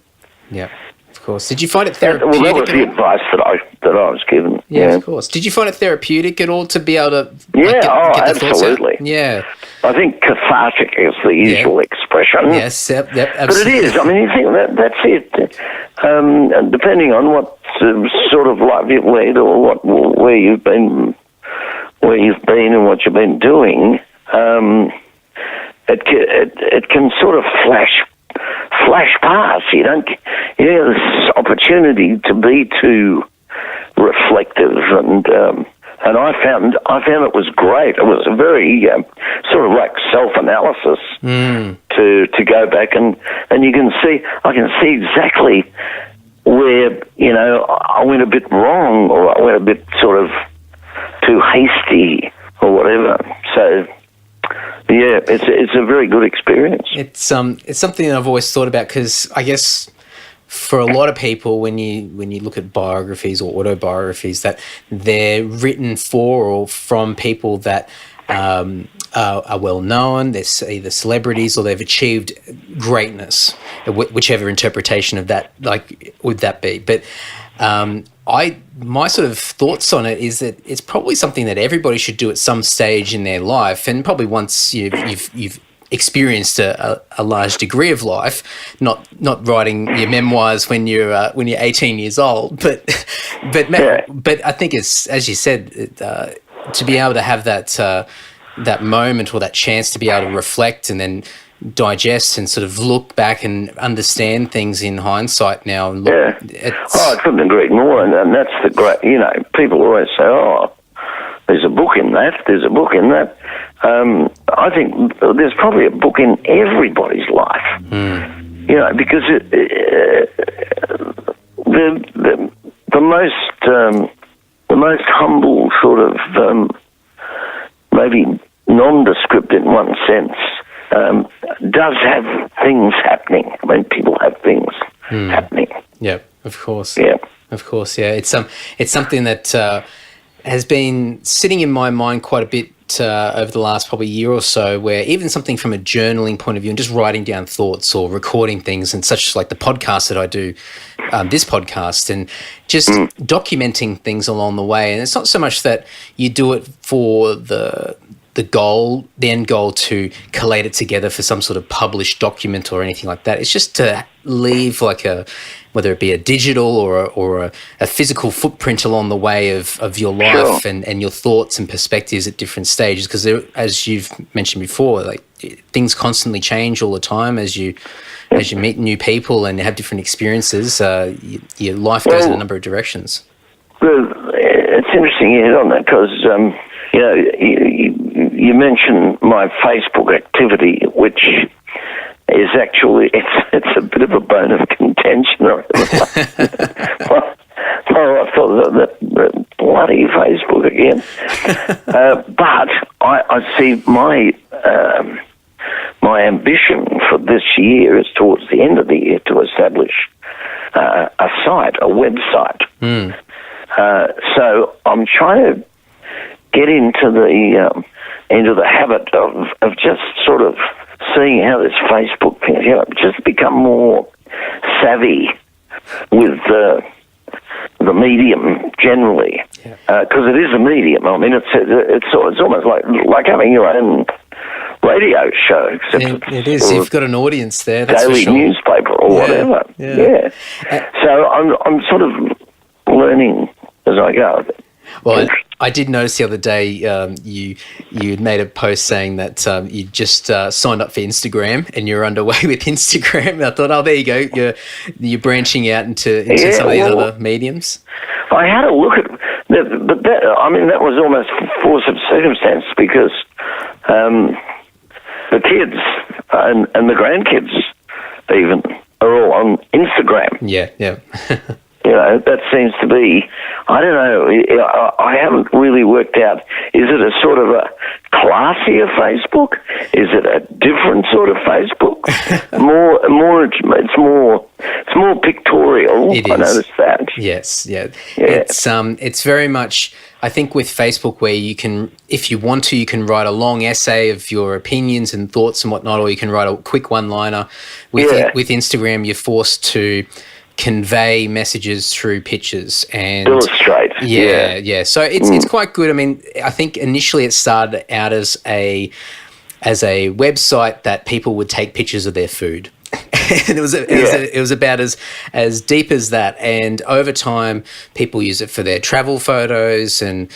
yeah, of course. Did you find it therapeutic? Well, that was the advice that I was given. Yeah, of course. Did you find it therapeutic at all to be able to? Get absolutely. Yeah. I think cathartic is the usual expression. Yes, yep, absolutely. But it is. I mean, you think that's it. And depending on what sort of life you've led or where you've been and what you've been doing, it can sort of flash past. You don't get this opportunity to be too reflective and I found it was great. It was a very sort of like self-analysis to go back and I can see exactly where I went a bit wrong or I went a bit sort of too hasty or whatever. So yeah, it's a very good experience. It's something that I've always thought about because I guess for a lot of people, when you look at biographies or autobiographies, that they're written for or from people that are well known. They're either celebrities or they've achieved greatness, whichever interpretation of that would that be. But my sort of thoughts on it is that it's probably something that everybody should do at some stage in their life, and probably once you've experienced a large degree of life, not writing your memoirs when you're 18 years old, but I think it's, as you said, to be able to have that moment or that chance to be able to reflect and then digest and sort of look back and understand things in hindsight now. And I couldn't agree more, and that's the great. People always say, "Oh, there's a book in that. There's a book in that." I think there's probably a book in everybody's life, because the most humble sort of maybe nondescript in one sense does have things happening. I mean, people have things happening. Yeah, of course. Yeah, of course. Yeah, it's something that has been sitting in my mind quite a bit over the last probably year or so, where even something from a journaling point of view and just writing down thoughts or recording things, and such like the podcast that I do, this podcast, and just documenting things along the way. And it's not so much that you do it for the end goal to collate it together for some sort of published document or anything like that. It's just to leave whether it be a digital or a physical footprint along the way of your life and your thoughts and perspectives at different stages. Because as you've mentioned before, like things constantly change all the time as you meet new people and have different experiences. Your life goes in a number of directions. Well, it's interesting you hit on that because you mentioned my Facebook activity, which is actually it's a bit of a bone of contention. Well, I thought that bloody Facebook again. But I see my ambition for this year is towards the end of the year to establish a website. So I'm trying to get into the habit of just sort of seeing how this Facebook thing, just become more savvy with the medium generally, because it is a medium. I mean, it's almost like having your own radio show. It is. You've got an audience there. That's daily for sure. Newspaper or whatever. Yeah. So I'm sort of learning as I go. Well, I did notice the other day you had made a post saying that you just signed up for Instagram and you're underway with Instagram. And I thought, there you go. You're branching out into some of these other mediums. I had a look at that, but that was almost force of circumstance because the kids and the grandkids even are all on Instagram. Yeah. You know, that seems to be, I don't know, I haven't really worked out, is it a sort of a classier Facebook? Is it a different sort of Facebook? It's more pictorial. It is. I noticed that. Yes, yeah. It's very much, I think, with Facebook, where you can, if you want to, you can write a long essay of your opinions and thoughts and whatnot, or you can write a quick one-liner. With Instagram, you're forced to convey messages through pictures and illustrate. Yeah. So it's quite good. I mean, I think initially it started out as a website that people would take pictures of their food. And it was about as deep as that. And over time, people use it for their travel photos and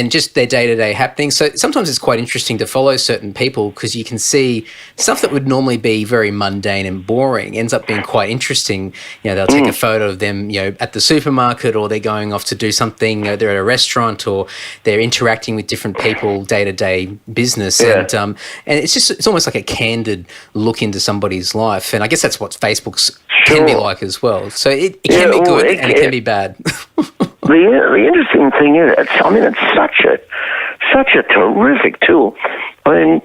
just their day-to-day happenings. So sometimes it's quite interesting to follow certain people because you can see stuff that would normally be very mundane and boring ends up being quite interesting. You know, they'll take a photo of them, you know, at the supermarket, or they're going off to do something. They're at a restaurant, or they're interacting with different people, day-to-day business. And it's almost like a candid look into somebody's life. And I guess that's what Facebook's can be like as well. So it can be good and it can be bad. The interesting thing is, it's such a terrific tool. I mean,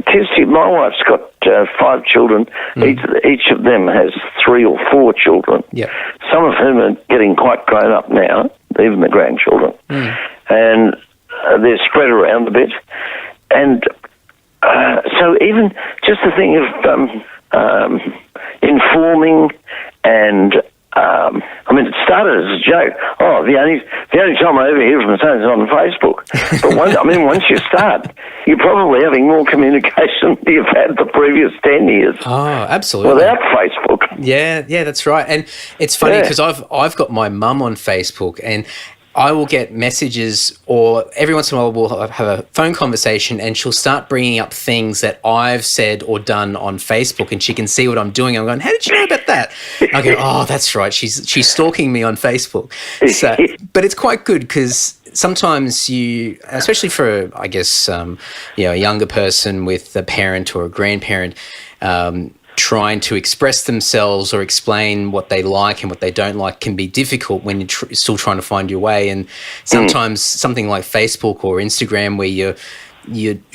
Kirsty, my wife's got 5 children. Each of them has 3 or 4 children. Yep. Some of whom are getting quite grown up now, even the grandchildren. And they're spread around a bit. And so even just the thing of informing and it started as a joke. Oh, the only time I ever hear from someone is on Facebook. But once you start, you're probably having more communication than you've had the previous 10 years. Oh, absolutely. Without Facebook. Yeah, that's right. And it's funny because I've got my mum on Facebook, and I will get messages, or every once in a while we'll have a phone conversation, and she'll start bringing up things that I've said or done on Facebook, and she can see what I'm doing. I'm going, how did you know about that? I go, oh, that's right. She's stalking me on Facebook. So, but it's quite good because sometimes you, especially for, I guess, a younger person with a parent or a grandparent, trying to express themselves or explain what they like and what they don't like can be difficult when you're still trying to find your way. And sometimes something like Facebook or Instagram, where you're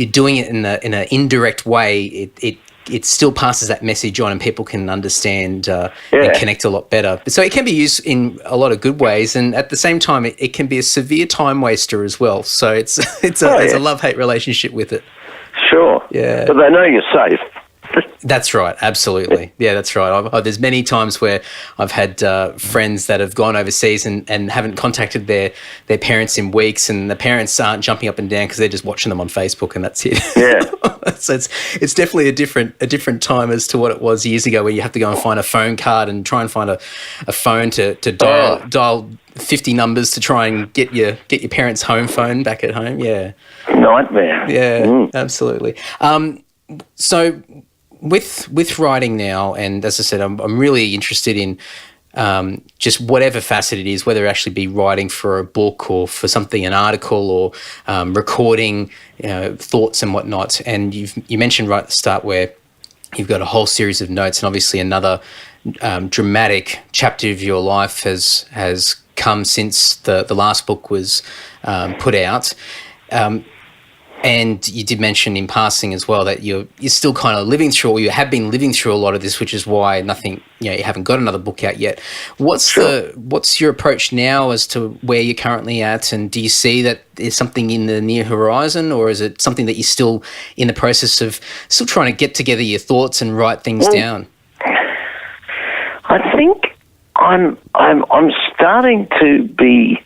doing it in an indirect way, it still passes that message on, and people can understand and connect a lot better. So it can be used in a lot of good ways, and at the same time, it can be a severe time waster as well. So it's a love-hate relationship with it. Sure. Yeah. But they know you're safe. That's right, absolutely. Yeah, that's right. There's many times where I've had friends that have gone overseas and haven't contacted their parents in weeks, and the parents aren't jumping up and down because they're just watching them on Facebook, and that's it. Yeah. So it's definitely a different time as to what it was years ago, where you have to go and find a phone card and try and find a phone to dial 50 numbers to try and get your parents' home phone back at home. Yeah. Nightmare. Yeah, absolutely. So with writing now, and as I said, I'm really interested in just whatever facet it is, whether it actually be writing for a book or for something, an article, or recording thoughts and whatnot. And you mentioned right at the start where you've got a whole series of notes, and obviously another dramatic chapter of your life has come since the last book was put out. And you did mention in passing as well that you're still kind of living through, or you have been living through a lot of this, which is why you haven't got another book out yet. What's your approach now as to where you're currently at, and do you see that there's something in the near horizon, or is it something that you're still in the process of still trying to get together your thoughts and write things down? I think I'm starting to be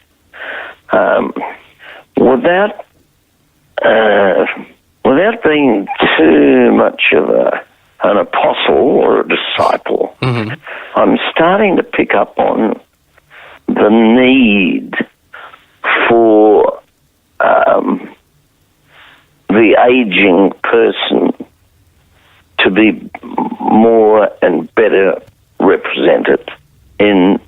without being too much of an apostle or a disciple. Mm-hmm. I'm starting to pick up on the need for the aging person to be more and better represented in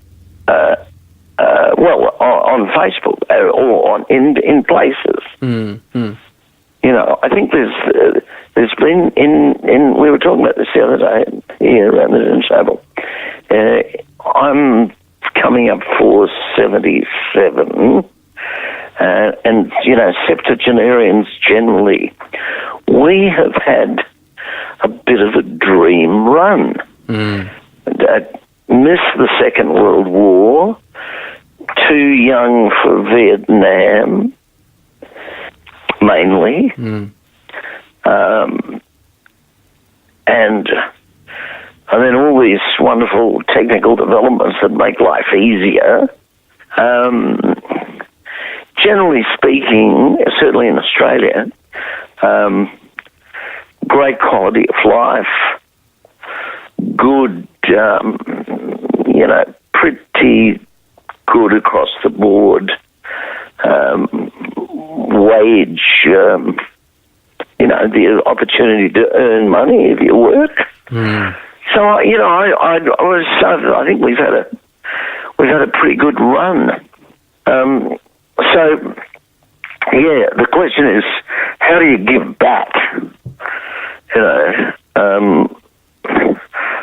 on Facebook or in places. Mm-hmm. I think there's there's been in we were talking about this the other day here around the dinner table. I'm coming up for 77, and septuagenarians generally, we have had a bit of a dream run. Missed the Second World War, too young for Vietnam, mainly. And then all these wonderful technical developments that make life easier. Generally speaking, certainly in Australia, great quality of life, good, pretty good across the board, wage, the opportunity to earn money if you work. So I think we've had a pretty good run. The question is, how do you give back?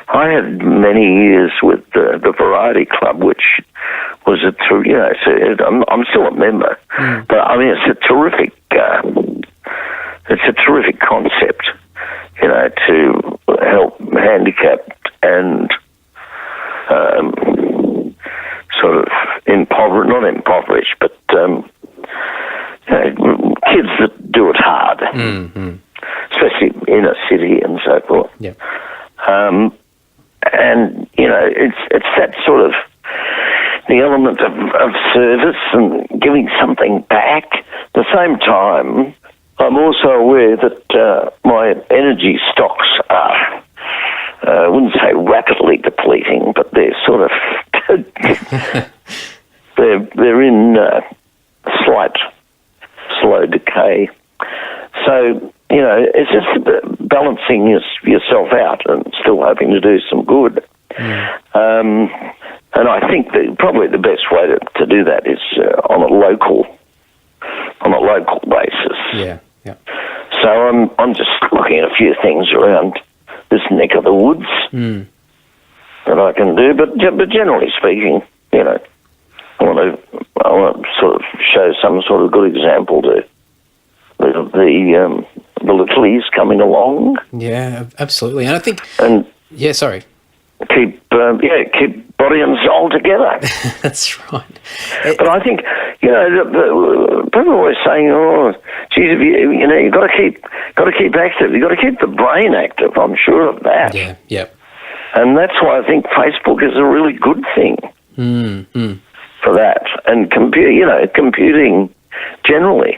I had many years with the Variety Club, which was I'm still a member, but I mean it's a terrific concept, to help handicapped and sort of not impoverished, but kids that do it hard, especially in a city and so forth. Yeah. And it's that sort of the element of service and giving something back. At the same time, I'm also aware that my energy stocks are, I wouldn't say rapidly depleting, but they're sort of they're in slight slow decay. So it's just balancing yourself out and still hoping to do some good. And I think that probably the best way to do that is on a local basis. Yeah. So I'm just looking at a few things around this neck of the woods that I can do. But generally speaking, I want to sort of show some sort of good example to the littlies coming along. Yeah, absolutely. And I think... sorry. Keep body and soul together. That's right. But I think, people are always saying, "Oh, geez, you've got to keep active. You've got to keep the brain active." I'm sure of that. Yeah. And that's why I think Facebook is a really good thing for that, and computing generally.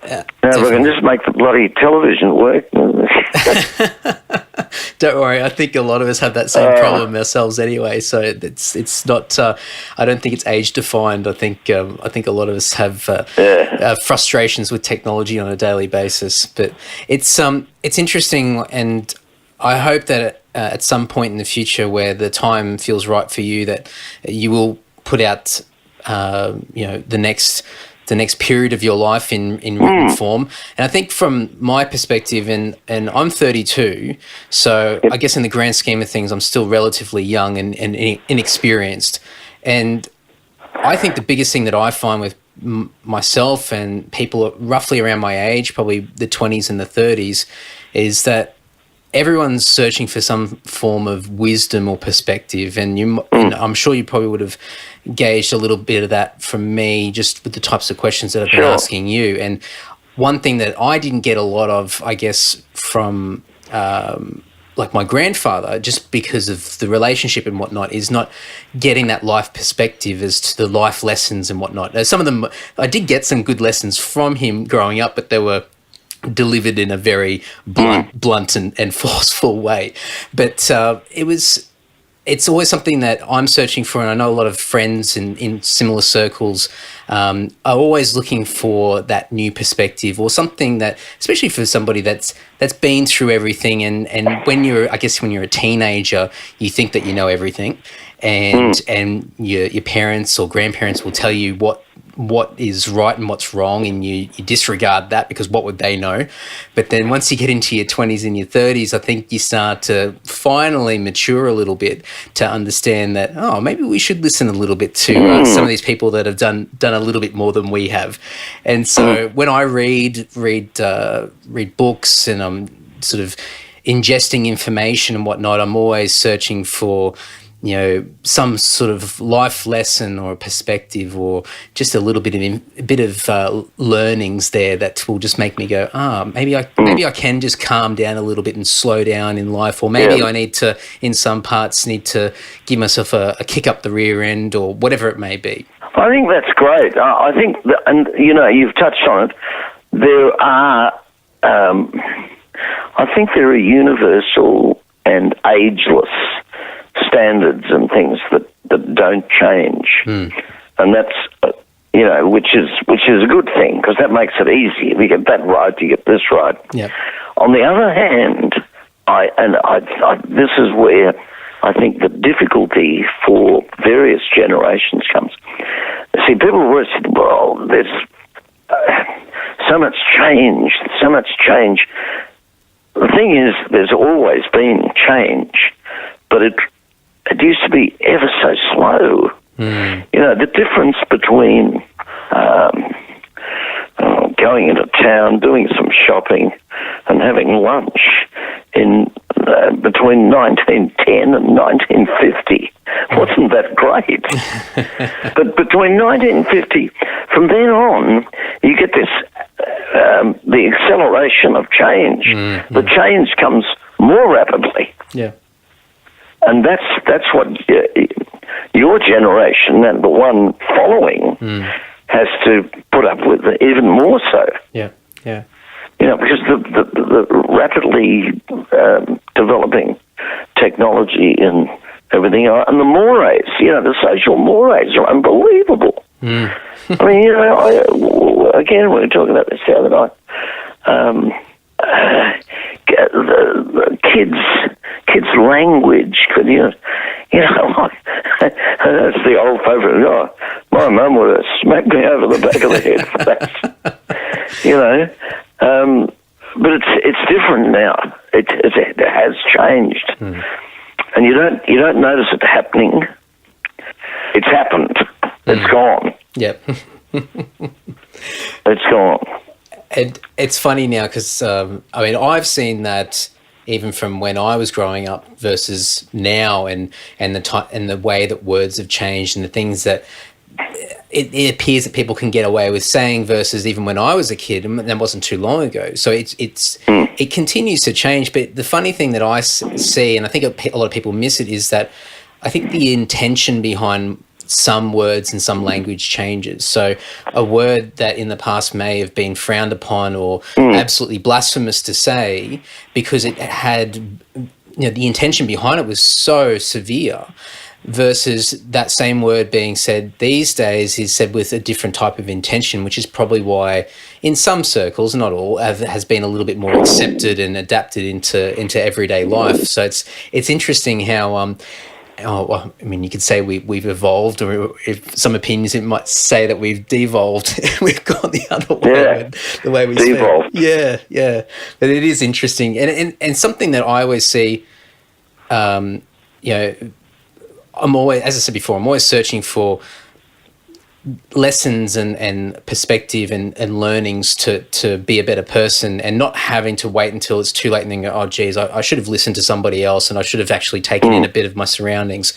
Now, if I can just make the bloody television work. Don't worry, I think a lot of us have that same problem ourselves anyway. So it's not. I don't think it's age defined. I think a lot of us have frustrations with technology on a daily basis. But it's interesting, and I hope that at some point in the future, where the time feels right for you, that you will put out, the next period of your life in written form. And I think from my perspective, and I'm 32, so I guess in the grand scheme of things, I'm still relatively young and inexperienced. And I think the biggest thing that I find with myself and people roughly around my age, probably the 20s and the 30s, is that everyone's searching for some form of wisdom or perspective, and I'm sure you probably would have gauged a little bit of that from me just with the types of questions that I've been asking you. And one thing that I didn't get a lot of, I guess, from like my grandfather, just because of the relationship and whatnot, is not getting that life perspective as to the life lessons and whatnot. Now, some of them, I did get some good lessons from him growing up, but they were delivered in a very blunt and forceful way. But it's always something that I'm searching for, and I know a lot of friends in similar circles are always looking for that new perspective, or something that, especially for somebody that's been through everything, and when you're a teenager, you think that you know everything, and your parents or grandparents will tell you what what is right and what's wrong, and you disregard that because what would they know? But then once you get into your 20s and your 30s, I think you start to finally mature a little bit to understand that, oh, maybe we should listen a little bit to some of these people that have done a little bit more than we have. And so when I read books and I'm sort of ingesting information and whatnot, I'm always searching for, you know, some sort of life lesson or a perspective or just a little bit of learnings there that will just make me go, maybe I can just calm down a little bit and slow down in life, or maybe I need to, in some parts, give myself a kick up the rear end or whatever it may be. I think that's great. I think, and you know, you've touched on it. There are, I think there are universal and ageless standards and things that don't change, and that's you know, which is a good thing, because that makes it easy. If you get that right, you get this right. Yeah. On the other hand, I this is where I think the difficulty for various generations comes. See, people always said, well, there's so much change. The thing is, there's always been change, but it used to be ever so slow. You know, the difference between going into town, doing some shopping, and having lunch in between 1910 and 1950 wasn't that great. But between 1950, from then on, you get this the acceleration of change. The change comes more rapidly. Yeah. And that's what your generation and the one following has to put up with, even more so. Yeah, yeah. You know, because the rapidly developing technology and everything, and the mores, you know, the social mores are unbelievable. I mean, you know, again, we were talking about this the other night. The kids' language, you know, that's the old favourite. Oh, my mum would have smacked me over the back of the head for that. You know, but it's different now. It has changed, and you don't notice it happening. It's happened. It's gone. Yep. It's gone. And it's funny now because, I mean, I've seen that even from when I was growing up versus now, and the way that words have changed and the things that it appears that people can get away with saying versus even when I was a kid, and that wasn't too long ago. So it continues to change. But the funny thing that I see, and I think a lot of people miss it, is that I think the intention behind some words and some language changes. So a word that in the past may have been frowned upon or absolutely blasphemous to say because it had, you know, the intention behind it was so severe, versus that same word being said these days is said with a different type of intention, which is probably why in some circles, not all, has been a little bit more accepted and adapted into everyday life. So it's interesting how well, I mean, you could say we've evolved, or if some opinions it might say that we've devolved. We've gone the other way, the way we devolved. Yeah, yeah. But it is interesting, and something that I always see. You know, I'm always, as I said before, I'm always searching for lessons and perspective and learnings to be a better person, and not having to wait until it's too late and then go, oh geez, I should have listened to somebody else, and I should have actually taken in a bit of my surroundings.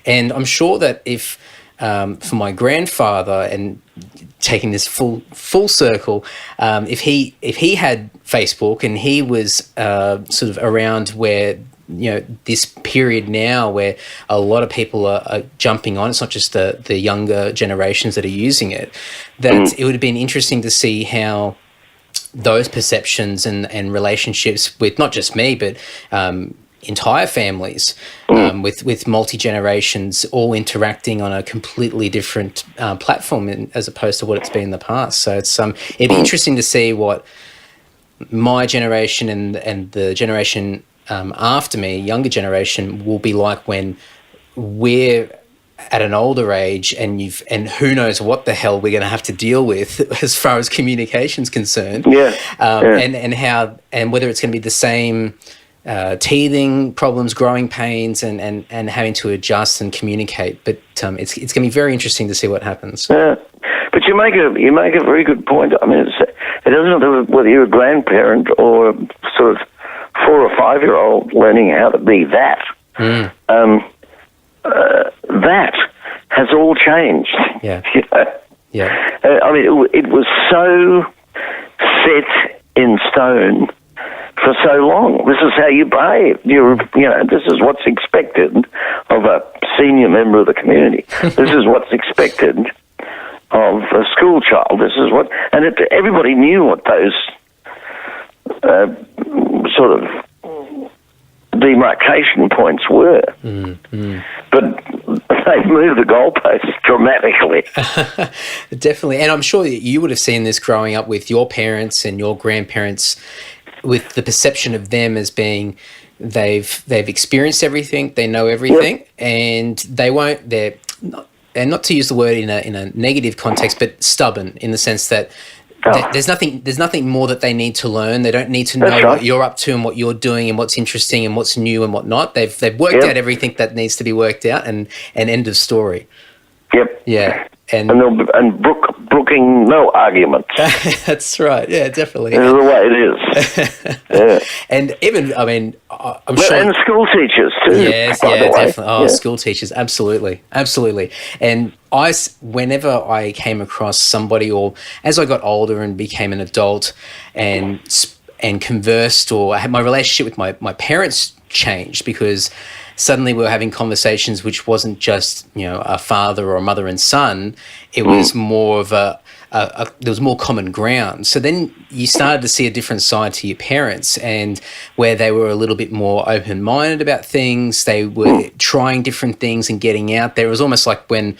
And I'm sure that if for my grandfather, and taking this full circle, if he had Facebook and he was sort of around where, you know, this period now where a lot of people are jumping on, it's not just the younger generations that are using it, that it would have been interesting to see how those perceptions and relationships with not just me, but entire families, with multi-generations all interacting on a completely different platform as opposed to what it's been in the past. So it's it'd be interesting to see what my generation and the generation after me, younger generation, will be like when we're at an older age, and who knows what the hell we're going to have to deal with as far as communication's concerned. And whether it's going to be the same teething problems, growing pains, and having to adjust and communicate. But it's going to be very interesting to see what happens. Yeah, but you make a very good point. I mean, it doesn't matter whether you're a grandparent or sort of 4 or 5 year old learning how to be that. That has all changed. Yeah. You know? Yeah. I mean, it was so set in stone for so long. This is how you behave. This is what's expected of a senior member of the community. This is what's expected of a school child. This is what, and everybody knew what those sort of demarcation points were. But they've moved the goalposts dramatically. Definitely. And I'm sure that you would have seen this growing up with your parents and your grandparents, with the perception of them as being they've experienced everything, they know everything, and they're not to use the word in a negative context, but stubborn in the sense that there's nothing more that they need to learn. They don't need to know what you're up to and what you're doing and what's interesting and what's new and what not. They've worked out everything that needs to be worked out, and end of story. Yep. Yeah. And brooking no arguments. That's right. Yeah, definitely. This is the way it is. Yeah. And even, I mean, I'm sure. And school teachers too. Yes, definitely. Oh, school teachers, absolutely. And whenever I came across somebody, or as I got older and became an adult, and conversed, or I had my relationship with my parents changed, because suddenly we were having conversations which wasn't just, a father or a mother and son. It was more of there was more common ground. So then you started to see a different side to your parents, and where they were a little bit more open-minded about things. They were trying different things and getting out there. It was almost like when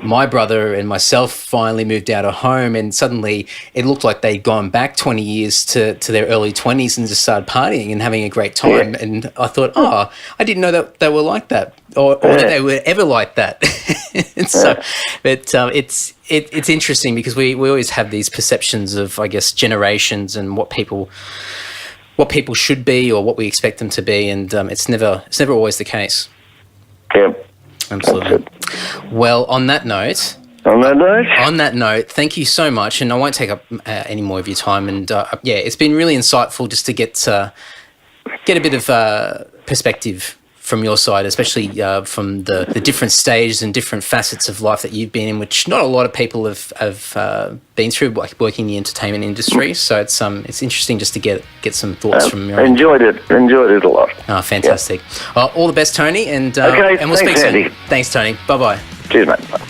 my brother and myself finally moved out of home, and suddenly it looked like they'd gone back 20 years to their early 20s and just started partying and having a great time. And I thought, I didn't know that they were like that, or that they were ever like that. And so, but it's interesting, because we always have these perceptions of, I guess, generations and what people should be or what we expect them to be, and it's never always the case. Yeah. Absolutely. Well, on that note, thank you so much, and I won't take up any more of your time. And it's been really insightful just to get a bit of perspective from your side, especially from the different stages and different facets of life that you've been in, which not a lot of people have been through, like working in the entertainment industry. So it's interesting just to get some thoughts from your enjoyed it a lot. Oh, fantastic. Yeah. Well, all the best, Tony, and we'll speak soon. Thanks, Tony. Bye-bye. Cheers, mate. Bye.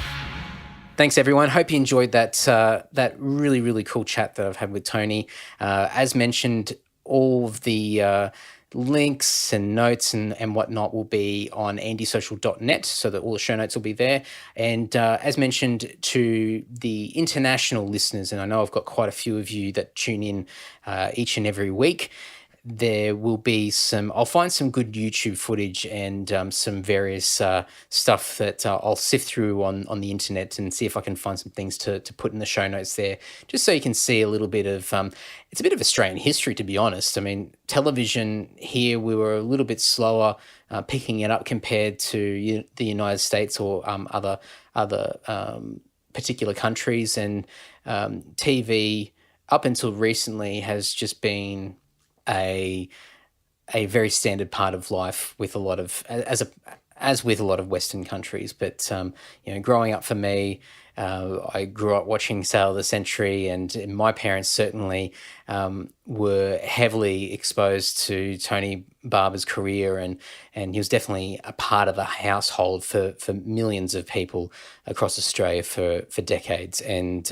Thanks, everyone. Hope you enjoyed that really, really cool chat that I've had with Tony. As mentioned, all of the links and notes and whatnot will be on andysocial.net, so that all the show notes will be there. And as mentioned to the international listeners, and I know I've got quite a few of you that tune in each and every week, there will be I'll find some good YouTube footage and some various stuff that I'll sift through on the internet and see if I can find some things to put in the show notes there, just so you can see a little bit of, it's a bit of Australian history, to be honest. I mean, television here, we were a little bit slower picking it up compared to the United States or other particular countries, and TV up until recently has just been a very standard part of life with a lot of, as with a lot of Western countries. But growing up for me, I grew up watching Sale of the Century, and my parents certainly were heavily exposed to Tony Barber's career, and he was definitely a part of the household for millions of people across Australia for decades. And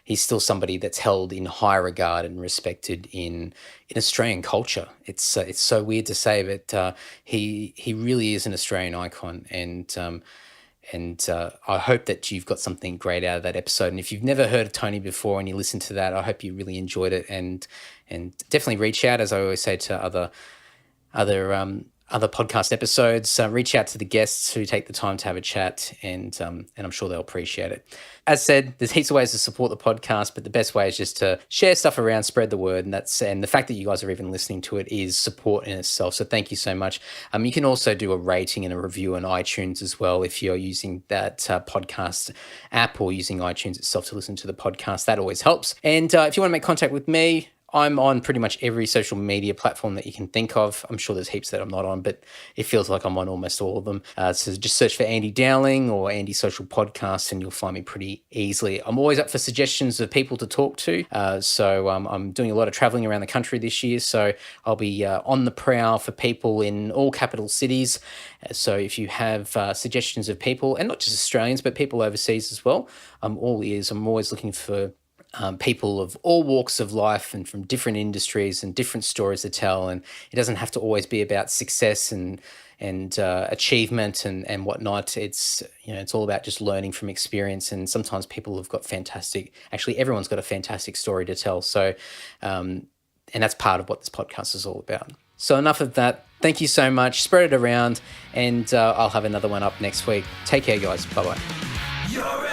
he's still somebody that's held in high regard and respected in Australian culture. It's so weird to say, but he really is an Australian icon. And I hope that you've got something great out of that episode. And if you've never heard of Tony before and you listened to that, I hope you really enjoyed it. And definitely reach out, as I always say to other other podcast episodes. Reach out to the guests who take the time to have a chat, and I'm sure they'll appreciate it. As said, there's heaps of ways to support the podcast, but the best way is just to share stuff around, spread the word, and the fact that you guys are even listening to it is support in itself. So thank you so much. You can also do a rating and a review on iTunes as well if you're using that podcast app or using iTunes itself to listen to the podcast. That always helps. And if you want to make contact with me, I'm on pretty much every social media platform that you can think of. I'm sure there's heaps that I'm not on, but it feels like I'm on almost all of them. So just search for Andy Dowling or Andy Social Podcast and you'll find me pretty easily. I'm always up for suggestions of people to talk to. So I'm doing a lot of traveling around the country this year. So I'll be on the prowl for people in all capital cities. So if you have suggestions of people, and not just Australians, but people overseas as well, I'm all ears. I'm always looking for people of all walks of life and from different industries and different stories to tell. And it doesn't have to always be about success and achievement and whatnot. It's all about just learning from experience. And sometimes people have got everyone's got a fantastic story to tell. So, and that's part of what this podcast is all about. So enough of that. Thank you so much. Spread it around, and I'll have another one up next week. Take care, guys. Bye-bye.